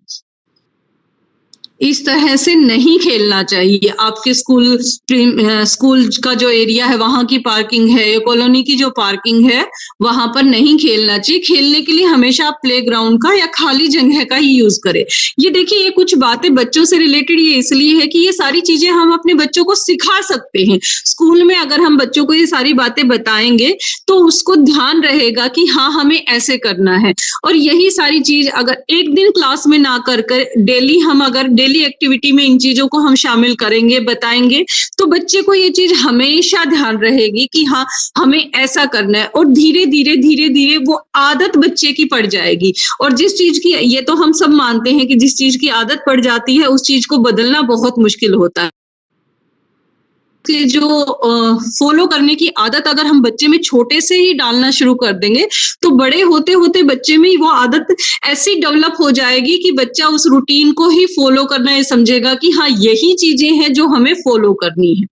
इस तरह से नहीं खेलना चाहिए। आपके स्कूल का जो एरिया है वहां की पार्किंग है या कॉलोनी की जो पार्किंग है वहां पर नहीं खेलना चाहिए। खेलने के लिए हमेशा आप प्लेग्राउंड का या खाली जगह का ही यूज करें। ये देखिए, ये कुछ बातें बच्चों से रिलेटेड ये इसलिए है कि ये सारी चीजें हम अपने बच्चों को सिखा सकते हैं। स्कूल में अगर हम बच्चों को ये सारी बातें बताएंगे तो उसको ध्यान रहेगा कि हाँ, हमें ऐसे करना है। और यही सारी चीज अगर एक दिन क्लास में ना कर डेली हम अगर डेली एक्टिविटी में इन चीजों को हम शामिल करेंगे, बताएंगे, तो बच्चे को ये चीज हमेशा ध्यान रहेगी कि हाँ, हमें ऐसा करना है। और धीरे धीरे वो आदत बच्चे की पड़ जाएगी। और जिस चीज की, ये तो हम सब मानते हैं कि जिस चीज की आदत पड़ जाती है उस चीज को बदलना बहुत मुश्किल होता है। कि जो फॉलो करने की आदत अगर हम बच्चे में छोटे से ही डालना शुरू कर देंगे तो बड़े होते होते बच्चे में वो आदत ऐसी डेवलप हो जाएगी कि बच्चा उस रूटीन को ही फॉलो करना ये समझेगा कि हाँ, यही चीजें हैं जो हमें फॉलो करनी है।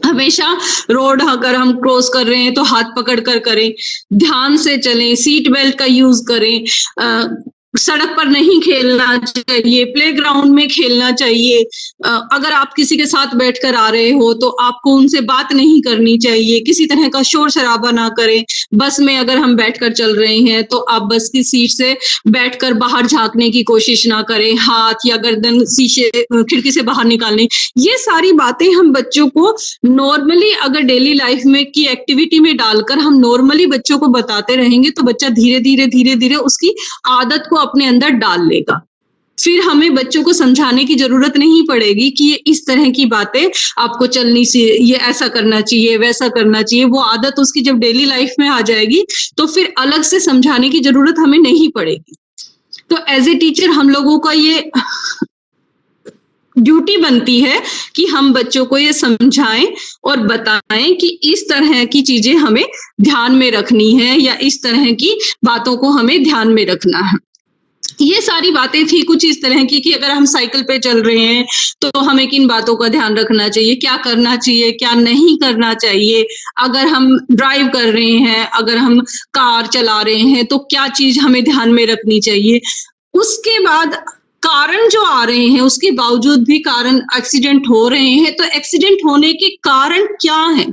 हमेशा रोड अगर हम क्रॉस कर रहे हैं तो हाथ पकड़ कर करें, ध्यान से चलें, सीट बेल्ट का यूज करें, सड़क पर नहीं खेलना चाहिए, प्लेग्राउंड में खेलना चाहिए। अगर आप किसी के साथ बैठकर आ रहे हो तो आपको उनसे बात नहीं करनी चाहिए, किसी तरह का शोर शराबा ना करें। बस में अगर हम बैठकर चल रहे हैं तो आप बस की सीट से बैठकर बाहर झांकने की कोशिश ना करें, हाथ या गर्दन शीशे खिड़की से बाहर निकालने। ये सारी बातें हम बच्चों को नॉर्मली अगर डेली लाइफ में की एक्टिविटी में डालकर हम नॉर्मली बच्चों को बताते रहेंगे तो बच्चा धीरे धीरे उसकी आदत को अपने अंदर डाल लेगा। फिर हमें बच्चों को समझाने की जरूरत नहीं पड़ेगी कि ये इस तरह की बातें आपको चलनी चाहिए, ये ऐसा करना चाहिए, वैसा करना चाहिए। वो आदत उसकी जब डेली लाइफ में आ जाएगी तो फिर अलग से समझाने की जरूरत हमें नहीं पड़ेगी। तो एज ए टीचर हम लोगों का ये ड्यूटी बनती है कि हम बच्चों को ये समझाएं और बताएं कि इस तरह की चीजें हमें ध्यान में रखनी है या इस तरह की बातों को हमें ध्यान में रखना है। ये सारी बातें थी कुछ इस तरह की कि अगर हम साइकिल पे चल रहे हैं तो हमें किन बातों का ध्यान रखना चाहिए, क्या करना चाहिए, क्या नहीं करना चाहिए। अगर हम ड्राइव कर रहे हैं, अगर हम कार चला रहे हैं तो क्या चीज हमें ध्यान में रखनी चाहिए। उसके बाद कारण जो आ रहे हैं, उसके बावजूद भी कारण एक्सीडेंट हो रहे हैं, तो एक्सीडेंट होने के कारण क्या है?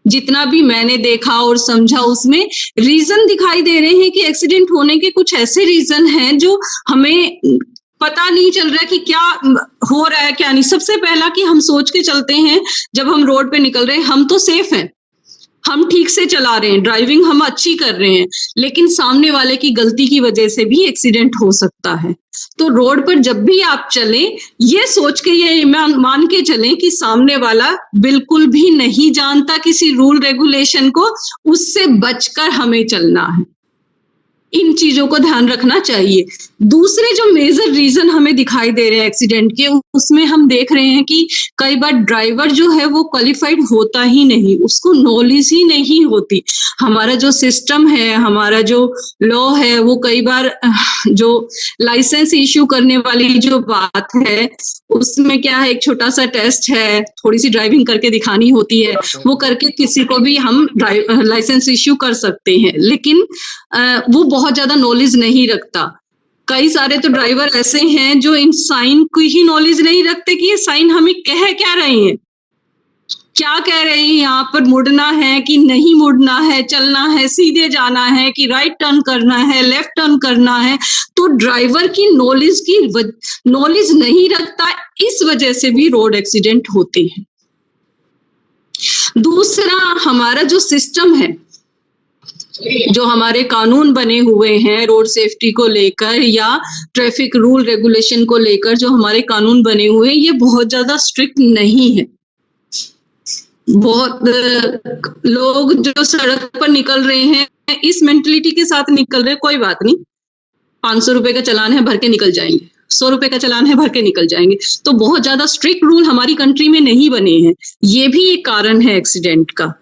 जितना भी मैंने देखा और समझा, उसमें रीजन दिखाई दे रहे हैं कि एक्सीडेंट होने के कुछ ऐसे रीजन हैं जो हमें पता नहीं चल रहा कि क्या हो रहा है क्या नहीं। सबसे पहला कि हम सोच के चलते हैं जब हम रोड पे निकल रहे हैं, हम तो सेफ हैं, हम ठीक से चला रहे हैं, ड्राइविंग हम अच्छी कर रहे हैं, लेकिन सामने वाले की गलती की वजह से भी एक्सीडेंट हो सकता है। तो रोड पर जब भी आप चलें, ये सोच के, ये मान के चलें कि सामने वाला बिल्कुल भी नहीं जानता किसी रूल रेगुलेशन को, उससे बचकर हमें चलना है। इन चीजों को ध्यान रखना चाहिए। दूसरे जो मेजर रीजन हमें दिखाई दे रहे हैं एक्सीडेंट के, उसमें हम देख रहे हैं कि कई बार ड्राइवर जो है वो क्वालिफाइड होता ही नहीं, उसको नॉलेज ही नहीं होती। हमारा जो सिस्टम है, हमारा जो लॉ है, वो कई बार जो लाइसेंस इश्यू करने वाली जो बात है, उसमें क्या है, एक छोटा सा टेस्ट है, थोड़ी सी ड्राइविंग करके दिखानी होती है, वो करके किसी को भी हम लाइसेंस इश्यू कर सकते हैं, लेकिन वो बहुत ज्यादा नॉलेज नहीं रखता। कई सारे तो ड्राइवर ऐसे हैं जो इन साइन की ही नॉलेज नहीं रखते कि ये साइन हमें कह क्या रहे हैं, क्या कह रहे हैं, यहाँ पर मुड़ना है कि नहीं मुड़ना है, चलना है, सीधे जाना है कि राइट टर्न करना है, लेफ्ट टर्न करना है। तो ड्राइवर की नॉलेज नहीं रखता, इस वजह से भी रोड एक्सीडेंट होते हैं। दूसरा, हमारा जो सिस्टम है, जो हमारे कानून बने हुए हैं रोड सेफ्टी को लेकर या ट्रैफिक रूल रेगुलेशन को लेकर, जो हमारे कानून बने हुए हैं, ये बहुत ज्यादा स्ट्रिक्ट नहीं है। बहुत लोग जो सड़क पर निकल रहे हैं इस मेंटलिटी के साथ निकल रहे हैं, कोई बात नहीं, 500 रुपए का चालान है, भर के निकल जाएंगे, 100 रुपए का चालान है, भर के निकल जाएंगे। तो बहुत ज्यादा स्ट्रिक्ट रूल हमारी कंट्री में नहीं बने हैं, ये भी एक कारण है एक्सीडेंट का।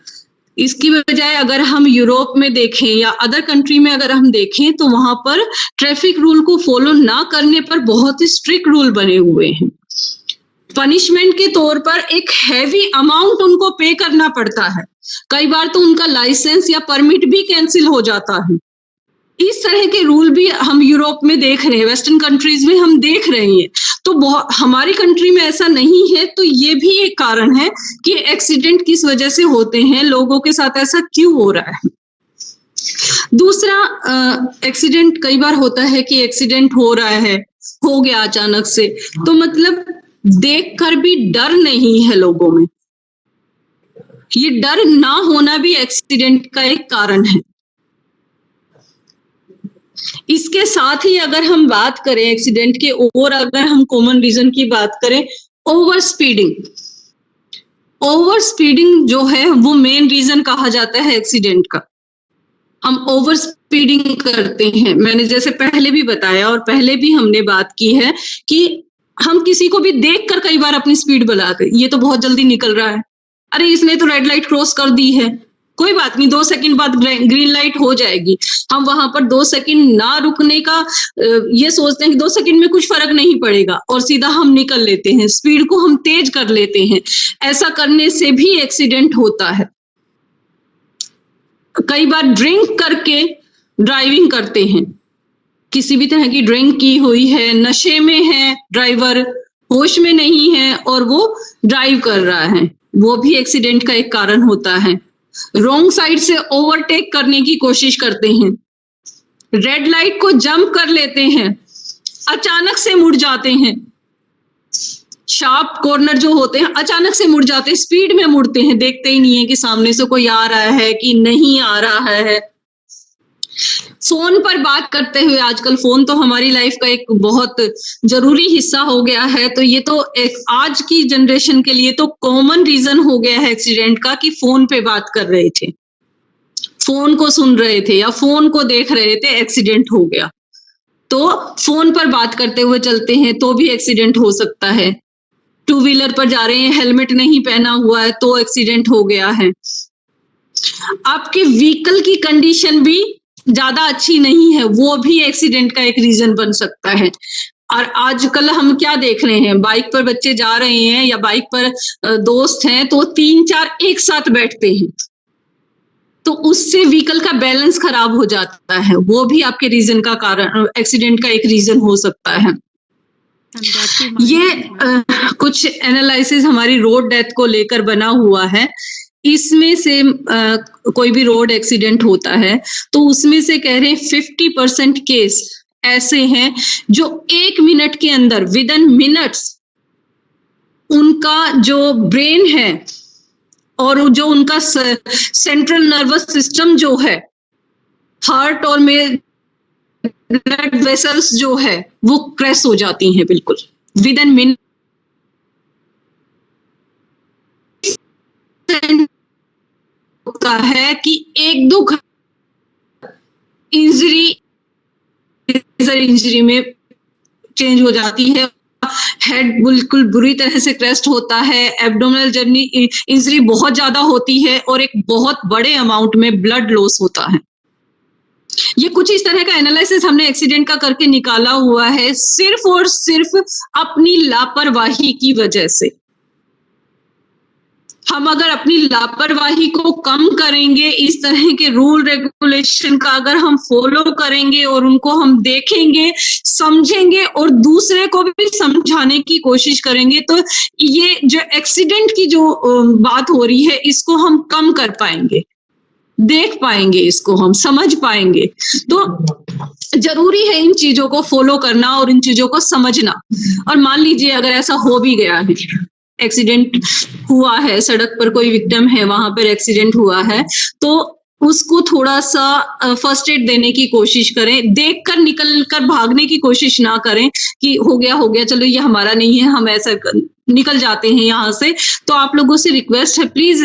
इसकी बजाय अगर हम यूरोप में देखें या अदर कंट्री में अगर हम देखें, तो वहां पर ट्रैफिक रूल को फॉलो ना करने पर बहुत ही स्ट्रिक्ट रूल बने हुए हैं। पनिशमेंट के तौर पर एक हैवी अमाउंट उनको पे करना पड़ता है, कई बार तो उनका लाइसेंस या परमिट भी कैंसिल हो जाता है। इस तरह के रूल भी हम यूरोप में देख रहे हैं, वेस्टर्न कंट्रीज में हम देख रहे हैं। तो हमारी कंट्री में ऐसा नहीं है, तो ये भी एक कारण है कि एक्सीडेंट किस वजह से होते हैं, लोगों के साथ ऐसा क्यों हो रहा है। दूसरा, एक्सीडेंट कई बार होता है कि एक्सीडेंट हो रहा है, हो गया अचानक से, तो मतलब देखकर भी डर नहीं है लोगों में। ये डर ना होना भी एक्सीडेंट का एक कारण है। इसके साथ ही अगर हम बात करें एक्सीडेंट के, और अगर हम कॉमन रीजन की बात करें, ओवर स्पीडिंग जो है वो मेन रीजन कहा जाता है एक्सीडेंट का। हम ओवर स्पीडिंग करते हैं, मैंने जैसे पहले भी बताया और पहले भी हमने बात की है कि हम किसी को भी देखकर कई बार अपनी स्पीड बढ़ाकर, ये तो बहुत जल्दी निकल रहा है, अरे इसने तो रेड लाइट क्रॉस कर दी है, कोई बात नहीं, 2 सेकंड बाद ग्रीन लाइट हो जाएगी। हम वहां पर 2 सेकंड ना रुकने का ये सोचते हैं कि 2 सेकंड में कुछ फर्क नहीं पड़ेगा, और सीधा हम निकल लेते हैं, स्पीड को हम तेज कर लेते हैं। ऐसा करने से भी एक्सीडेंट होता है। कई बार ड्रिंक करके ड्राइविंग करते हैं, किसी भी तरह की ड्रिंक की हुई है, नशे में है ड्राइवर, होश में नहीं है और वो ड्राइव कर रहा है, वो भी एक्सीडेंट का एक कारण होता है। रॉन्ग साइड से ओवरटेक करने की कोशिश करते हैं, रेड लाइट को जंप कर लेते हैं, अचानक से मुड़ जाते हैं, शार्प कॉर्नर जो होते हैं अचानक से मुड़ जाते हैं, स्पीड में मुड़ते हैं, देखते ही नहीं है कि सामने से कोई आ रहा है कि नहीं आ रहा है। फोन पर बात करते हुए, आजकल फोन तो हमारी लाइफ का एक बहुत जरूरी हिस्सा हो गया है, तो ये तो एक आज की जनरेशन के लिए तो कॉमन रीजन हो गया है एक्सीडेंट का कि फोन पे बात कर रहे थे, फोन को सुन रहे थे या फोन को देख रहे थे, एक्सीडेंट हो गया। तो फोन पर बात करते हुए चलते हैं तो भी एक्सीडेंट हो सकता है। 2 व्हीलर पर जा रहे हैं, हेलमेट नहीं पहना हुआ है तो एक्सीडेंट हो गया है। आपके व्हीकल की कंडीशन भी ज्यादा अच्छी नहीं है, वो भी एक्सीडेंट का एक रीजन बन सकता है। और आजकल हम क्या देख रहे हैं, बाइक पर बच्चे जा रहे हैं या बाइक पर दोस्त हैं, तो 3-4 एक साथ बैठते हैं, तो उससे व्हीकल का बैलेंस खराब हो जाता है, वो भी आपके रीजन का कारण, एक्सीडेंट का एक रीजन हो सकता है। ये कुछ एनालिसिस हमारी रोड डेथ को लेकर बना हुआ है। इसमें से कोई भी रोड एक्सीडेंट होता है तो उसमें से कह रहे हैं 50% केस ऐसे हैं जो 1 मिनट के अंदर, विद इन मिनट्स, उनका जो ब्रेन है और जो उनका सेंट्रल नर्वस सिस्टम जो है, हार्ट और में ब्लड वेसल्स जो है, वो क्रैश हो जाती हैं बिल्कुल विद इन मिनट। होता है कि 1-2 इंजरी में चेंज हो जाती है, हेड बिल्कुल बुरी तरह से क्रैश होता है, एब्डोमिनल जर्नी इंजरी बहुत ज्यादा होती है और एक बहुत बड़े अमाउंट में ब्लड लॉस होता है। ये कुछ इस तरह का एनालिसिस हमने एक्सीडेंट का करके निकाला हुआ है, सिर्फ और सिर्फ अपनी लापरवाही की वजह से। हम अगर अपनी लापरवाही को कम करेंगे, इस तरह के रूल रेगुलेशन का अगर हम फॉलो करेंगे और उनको हम देखेंगे, समझेंगे और दूसरे को भी समझाने की कोशिश करेंगे, तो ये जो एक्सीडेंट की जो बात हो रही है, इसको हम कम कर पाएंगे, देख पाएंगे, इसको हम समझ पाएंगे। तो जरूरी है इन चीजों को फॉलो करना और इन चीजों को समझना। और मान लीजिए अगर ऐसा हो भी गया है, एक्सीडेंट हुआ है, सड़क पर कोई विक्टिम है, वहां पर एक्सीडेंट हुआ है, तो उसको थोड़ा सा फर्स्ट एड देने की कोशिश करें, देखकर निकल कर भागने की कोशिश ना करें कि हो गया चलो ये हमारा नहीं है, हम ऐसा निकल जाते हैं यहाँ से। तो आप लोगों से रिक्वेस्ट है, प्लीज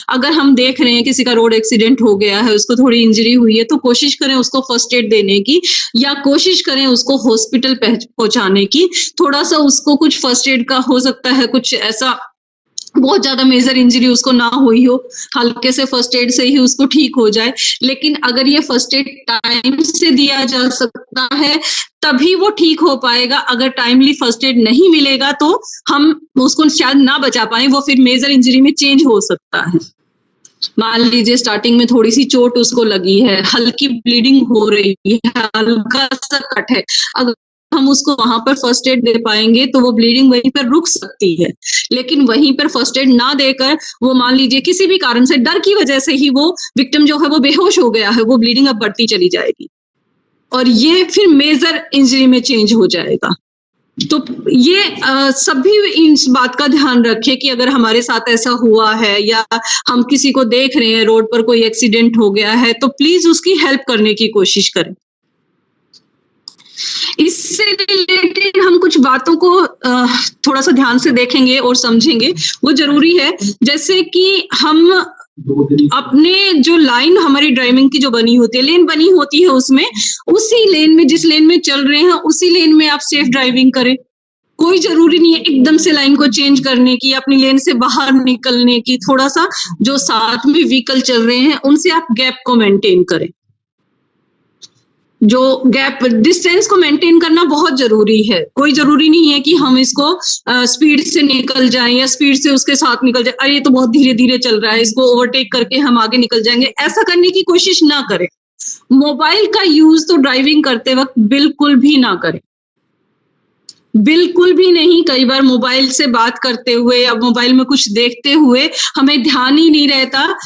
अगर हम देख रहे हैं किसी का रोड एक्सीडेंट हो गया है, उसको थोड़ी इंजरी हुई है, तो कोशिश करें उसको फर्स्ट एड देने की, या कोशिश करें उसको हॉस्पिटल पहुंचाने की। थोड़ा सा उसको कुछ फर्स्ट एड का हो सकता है, कुछ ऐसा बहुत ज्यादा मेजर इंजरी उसको ना हुई हो, हल्के से फर्स्ट एड से ही उसको ठीक हो जाए। लेकिन अगर ये फर्स्ट एड टाइम से दिया जा सकता है तभी वो ठीक हो पाएगा। अगर टाइमली फर्स्ट एड नहीं मिलेगा तो हम उसको शायद ना बचा पाए, वो फिर मेजर इंजरी में चेंज हो सकता है। मान लीजिए स्टार्टिंग में थोड़ी सी चोट उसको लगी है, हल्की ब्लीडिंग हो रही है, हल्का सा कट है, अगर हम उसको वहां पर फर्स्ट एड दे पाएंगे तो वो ब्लीडिंग वहीं पर रुक सकती है। लेकिन वहीं पर फर्स्ट एड ना देकर वो मान लीजिए किसी भी कारण से, डर की वजह से ही वो विक्टिम जो है वो बेहोश हो गया है, वो ब्लीडिंग अब बढ़ती चली जाएगी और ये फिर मेजर इंजरी में चेंज हो जाएगा। तो ये सभी इस बात का ध्यान रखें कि अगर हमारे साथ ऐसा हुआ है या हम किसी को देख रहे हैं रोड पर कोई एक्सीडेंट हो गया है, तो प्लीज उसकी हेल्प करने की कोशिश करें। इससे रिलेटेड हम कुछ बातों को थोड़ा सा ध्यान से देखेंगे और समझेंगे, वो जरूरी है। जैसे कि हम अपने जो लाइन हमारी ड्राइविंग की जो बनी होती है, लेन बनी होती है, उसमें उसी लेन में, जिस लेन में चल रहे हैं उसी लेन में आप सेफ ड्राइविंग करें। कोई जरूरी नहीं है एकदम से लाइन को चेंज करने की, अपनी लेन से बाहर निकलने की। थोड़ा सा जो साथ में व्हीकल चल रहे हैं उनसे आप गैप को मेंटेन करें। जो गैप, डिस्टेंस को मेंटेन करना बहुत जरूरी है। कोई जरूरी नहीं है कि हम इसको स्पीड से निकल जाएं या स्पीड से उसके साथ निकल जाए, अरे ये तो बहुत धीरे धीरे चल रहा है, इसको ओवरटेक करके हम आगे निकल जाएंगे, ऐसा करने की कोशिश ना करें। मोबाइल का यूज तो ड्राइविंग करते वक्त बिल्कुल भी ना करें, बिल्कुल भी नहीं। कई बार मोबाइल से बात करते हुए या मोबाइल में कुछ देखते हुए हमें ध्यान ही नहीं रहता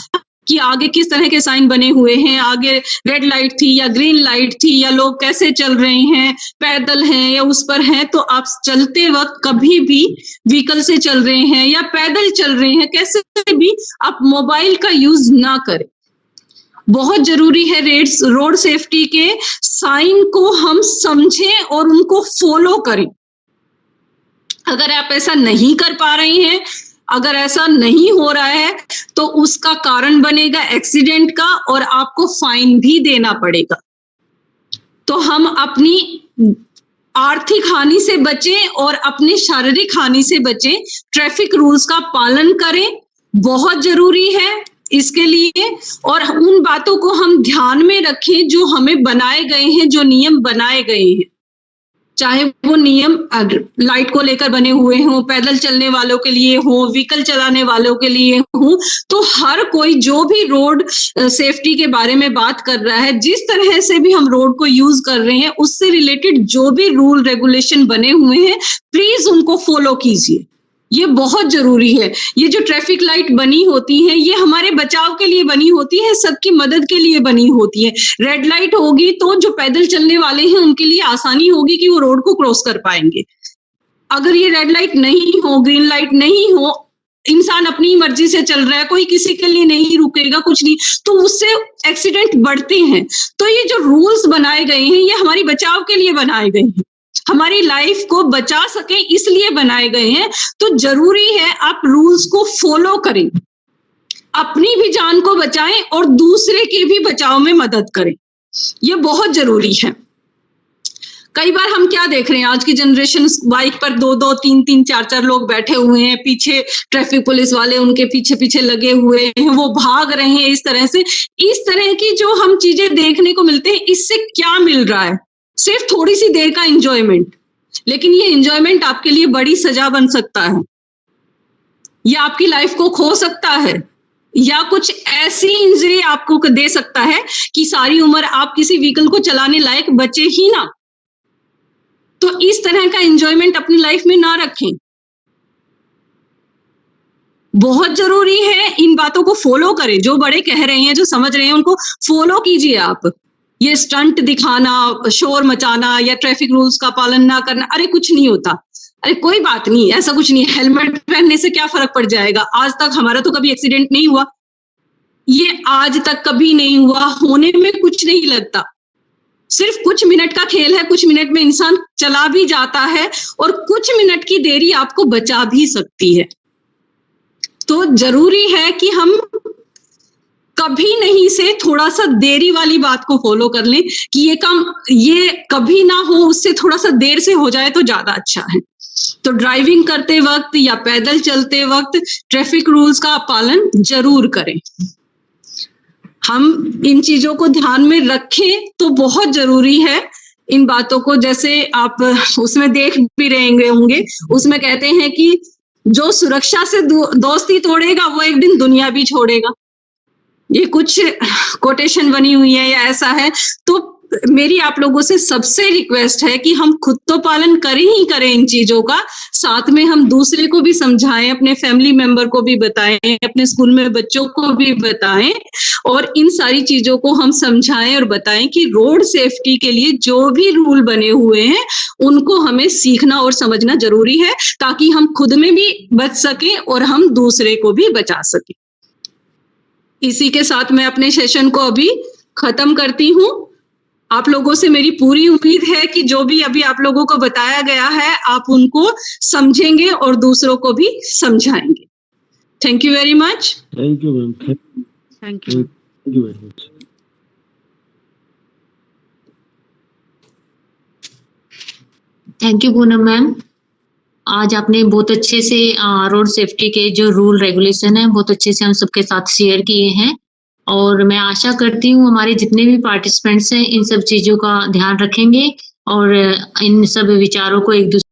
कि आगे किस तरह के साइन बने हुए हैं, आगे रेड लाइट थी या ग्रीन लाइट थी, या लोग कैसे चल रहे हैं, पैदल हैं या उस पर हैं। तो आप चलते वक्त कभी भी व्हीकल से चल रहे हैं या पैदल चल रहे हैं, कैसे भी आप मोबाइल का यूज ना करें। बहुत जरूरी है रोड सेफ्टी के साइन को हम समझें और उनको फॉलो करें। अगर आप ऐसा नहीं कर पा रहे हैं, अगर ऐसा नहीं हो रहा है, तो उसका कारण बनेगा एक्सीडेंट का और आपको फाइन भी देना पड़ेगा। तो हम अपनी आर्थिक हानि से बचें और अपने शारीरिक हानि से बचें। ट्रैफिक रूल्स का पालन करें, बहुत जरूरी है इसके लिए। और उन बातों को हम ध्यान में रखें जो हमें बनाए गए हैं, जो नियम बनाए गए हैं। चाहे वो नियम लाइट को लेकर बने हुए हों, पैदल चलने वालों के लिए हो, व्हीकल चलाने वालों के लिए हो, तो हर कोई जो भी रोड सेफ्टी के बारे में बात कर रहा है, जिस तरह से भी हम रोड को यूज कर रहे हैं, उससे रिलेटेड जो भी रूल रेगुलेशन बने हुए हैं, प्लीज उनको फॉलो कीजिए। ये बहुत जरूरी है। ये जो ट्रैफिक लाइट बनी होती है, ये हमारे बचाव के लिए बनी होती है, सबकी मदद के लिए बनी होती है। रेड लाइट होगी तो जो पैदल चलने वाले हैं उनके लिए आसानी होगी कि वो रोड को क्रॉस कर पाएंगे। अगर ये रेड लाइट नहीं हो, ग्रीन लाइट नहीं हो, इंसान अपनी मर्जी से चल रहा है, कोई किसी के लिए नहीं रुकेगा, कुछ नहीं, तो उससे एक्सीडेंट बढ़ते हैं। तो ये जो रूल्स बनाए गए हैं, ये हमारी बचाव के लिए बनाए गए हैं, हमारी लाइफ को बचा सके इसलिए बनाए गए हैं। तो जरूरी है आप रूल्स को फॉलो करें, अपनी भी जान को बचाएं और दूसरे के भी बचाव में मदद करें। ये बहुत जरूरी है। कई बार हम क्या देख रहे हैं, आज की जनरेशन बाइक पर 2-2, 3-3, 4-4 लोग बैठे हुए हैं, पीछे ट्रैफिक पुलिस वाले उनके पीछे पीछे लगे हुए हैं, वो भाग रहे हैं। इस तरह से, इस तरह की जो हम चीजें देखने को मिलते हैं, इससे क्या मिल रहा है? सिर्फ थोड़ी सी देर का एंजॉयमेंट, लेकिन ये एंजॉयमेंट आपके लिए बड़ी सजा बन सकता है, या आपकी लाइफ को खो सकता है, या कुछ ऐसी इंजरी आपको दे सकता है कि सारी उम्र आप किसी व्हीकल को चलाने लायक बचे ही ना। तो इस तरह का एंजॉयमेंट अपनी लाइफ में ना रखें। बहुत जरूरी है इन बातों को फॉलो करें। जो बड़े कह रहे हैं, जो समझ रहे हैं, उनको फॉलो कीजिए आप। ये स्टंट दिखाना, शोर मचाना या ट्रैफिक रूल्स का पालन ना करना, अरे कुछ नहीं होता, अरे कोई बात नहीं, ऐसा कुछ नहीं। हेलमेट पहनने से क्या फर्क पड़ जाएगा? आज तक हमारा तो कभी एक्सीडेंट नहीं हुआ, ये आज तक कभी नहीं हुआ, होने में कुछ नहीं लगता। सिर्फ कुछ मिनट का खेल है, कुछ मिनट में इंसान चला भी जाता है और कुछ मिनट की देरी आपको बचा भी सकती है। तो जरूरी है कि हम कभी नहीं से थोड़ा सा देरी वाली बात को फॉलो कर लें कि ये काम ये कभी ना हो, उससे थोड़ा सा देर से हो जाए तो ज्यादा अच्छा है। तो ड्राइविंग करते वक्त या पैदल चलते वक्त ट्रैफिक रूल्स का पालन जरूर करें। हम इन चीजों को ध्यान में रखें तो बहुत जरूरी है। इन बातों को, जैसे आप उसमें देख भी रहे होंगे, उसमें कहते हैं कि जो सुरक्षा से दोस्ती तोड़ेगा वो एक दिन दुनिया भी छोड़ेगा। ये कुछ कोटेशन बनी हुई है या ऐसा है। तो मेरी आप लोगों से सबसे रिक्वेस्ट है कि हम खुद तो पालन करें ही करें इन चीजों का, साथ में हम दूसरे को भी समझाएं, अपने फैमिली मेंबर को भी बताएं, अपने स्कूल में बच्चों को भी बताएं, और इन सारी चीजों को हम समझाएं और बताएं कि रोड सेफ्टी के लिए जो भी रूल बने हुए हैं उनको हमें सीखना और समझना जरूरी है, ताकि हम खुद में भी बच सकें और हम दूसरे को भी बचा सकें। इसी के साथ मैं अपने सेशन को अभी खत्म करती हूँ। आप लोगों से मेरी पूरी उम्मीद है कि जो भी अभी आप लोगों को बताया गया है आप उनको समझेंगे और दूसरों को भी समझाएंगे। Thank you very much. Thank you ma'am. Thank you very much. Thank you Poonam ma'am. आज आपने बहुत अच्छे से रोड सेफ्टी के जो रूल रेगुलेशन है बहुत अच्छे से हम सबके साथ शेयर किए हैं, और मैं आशा करती हूँ हमारे जितने भी पार्टिसिपेंट्स हैं इन सब चीजों का ध्यान रखेंगे और इन सब विचारों को एक दूसरे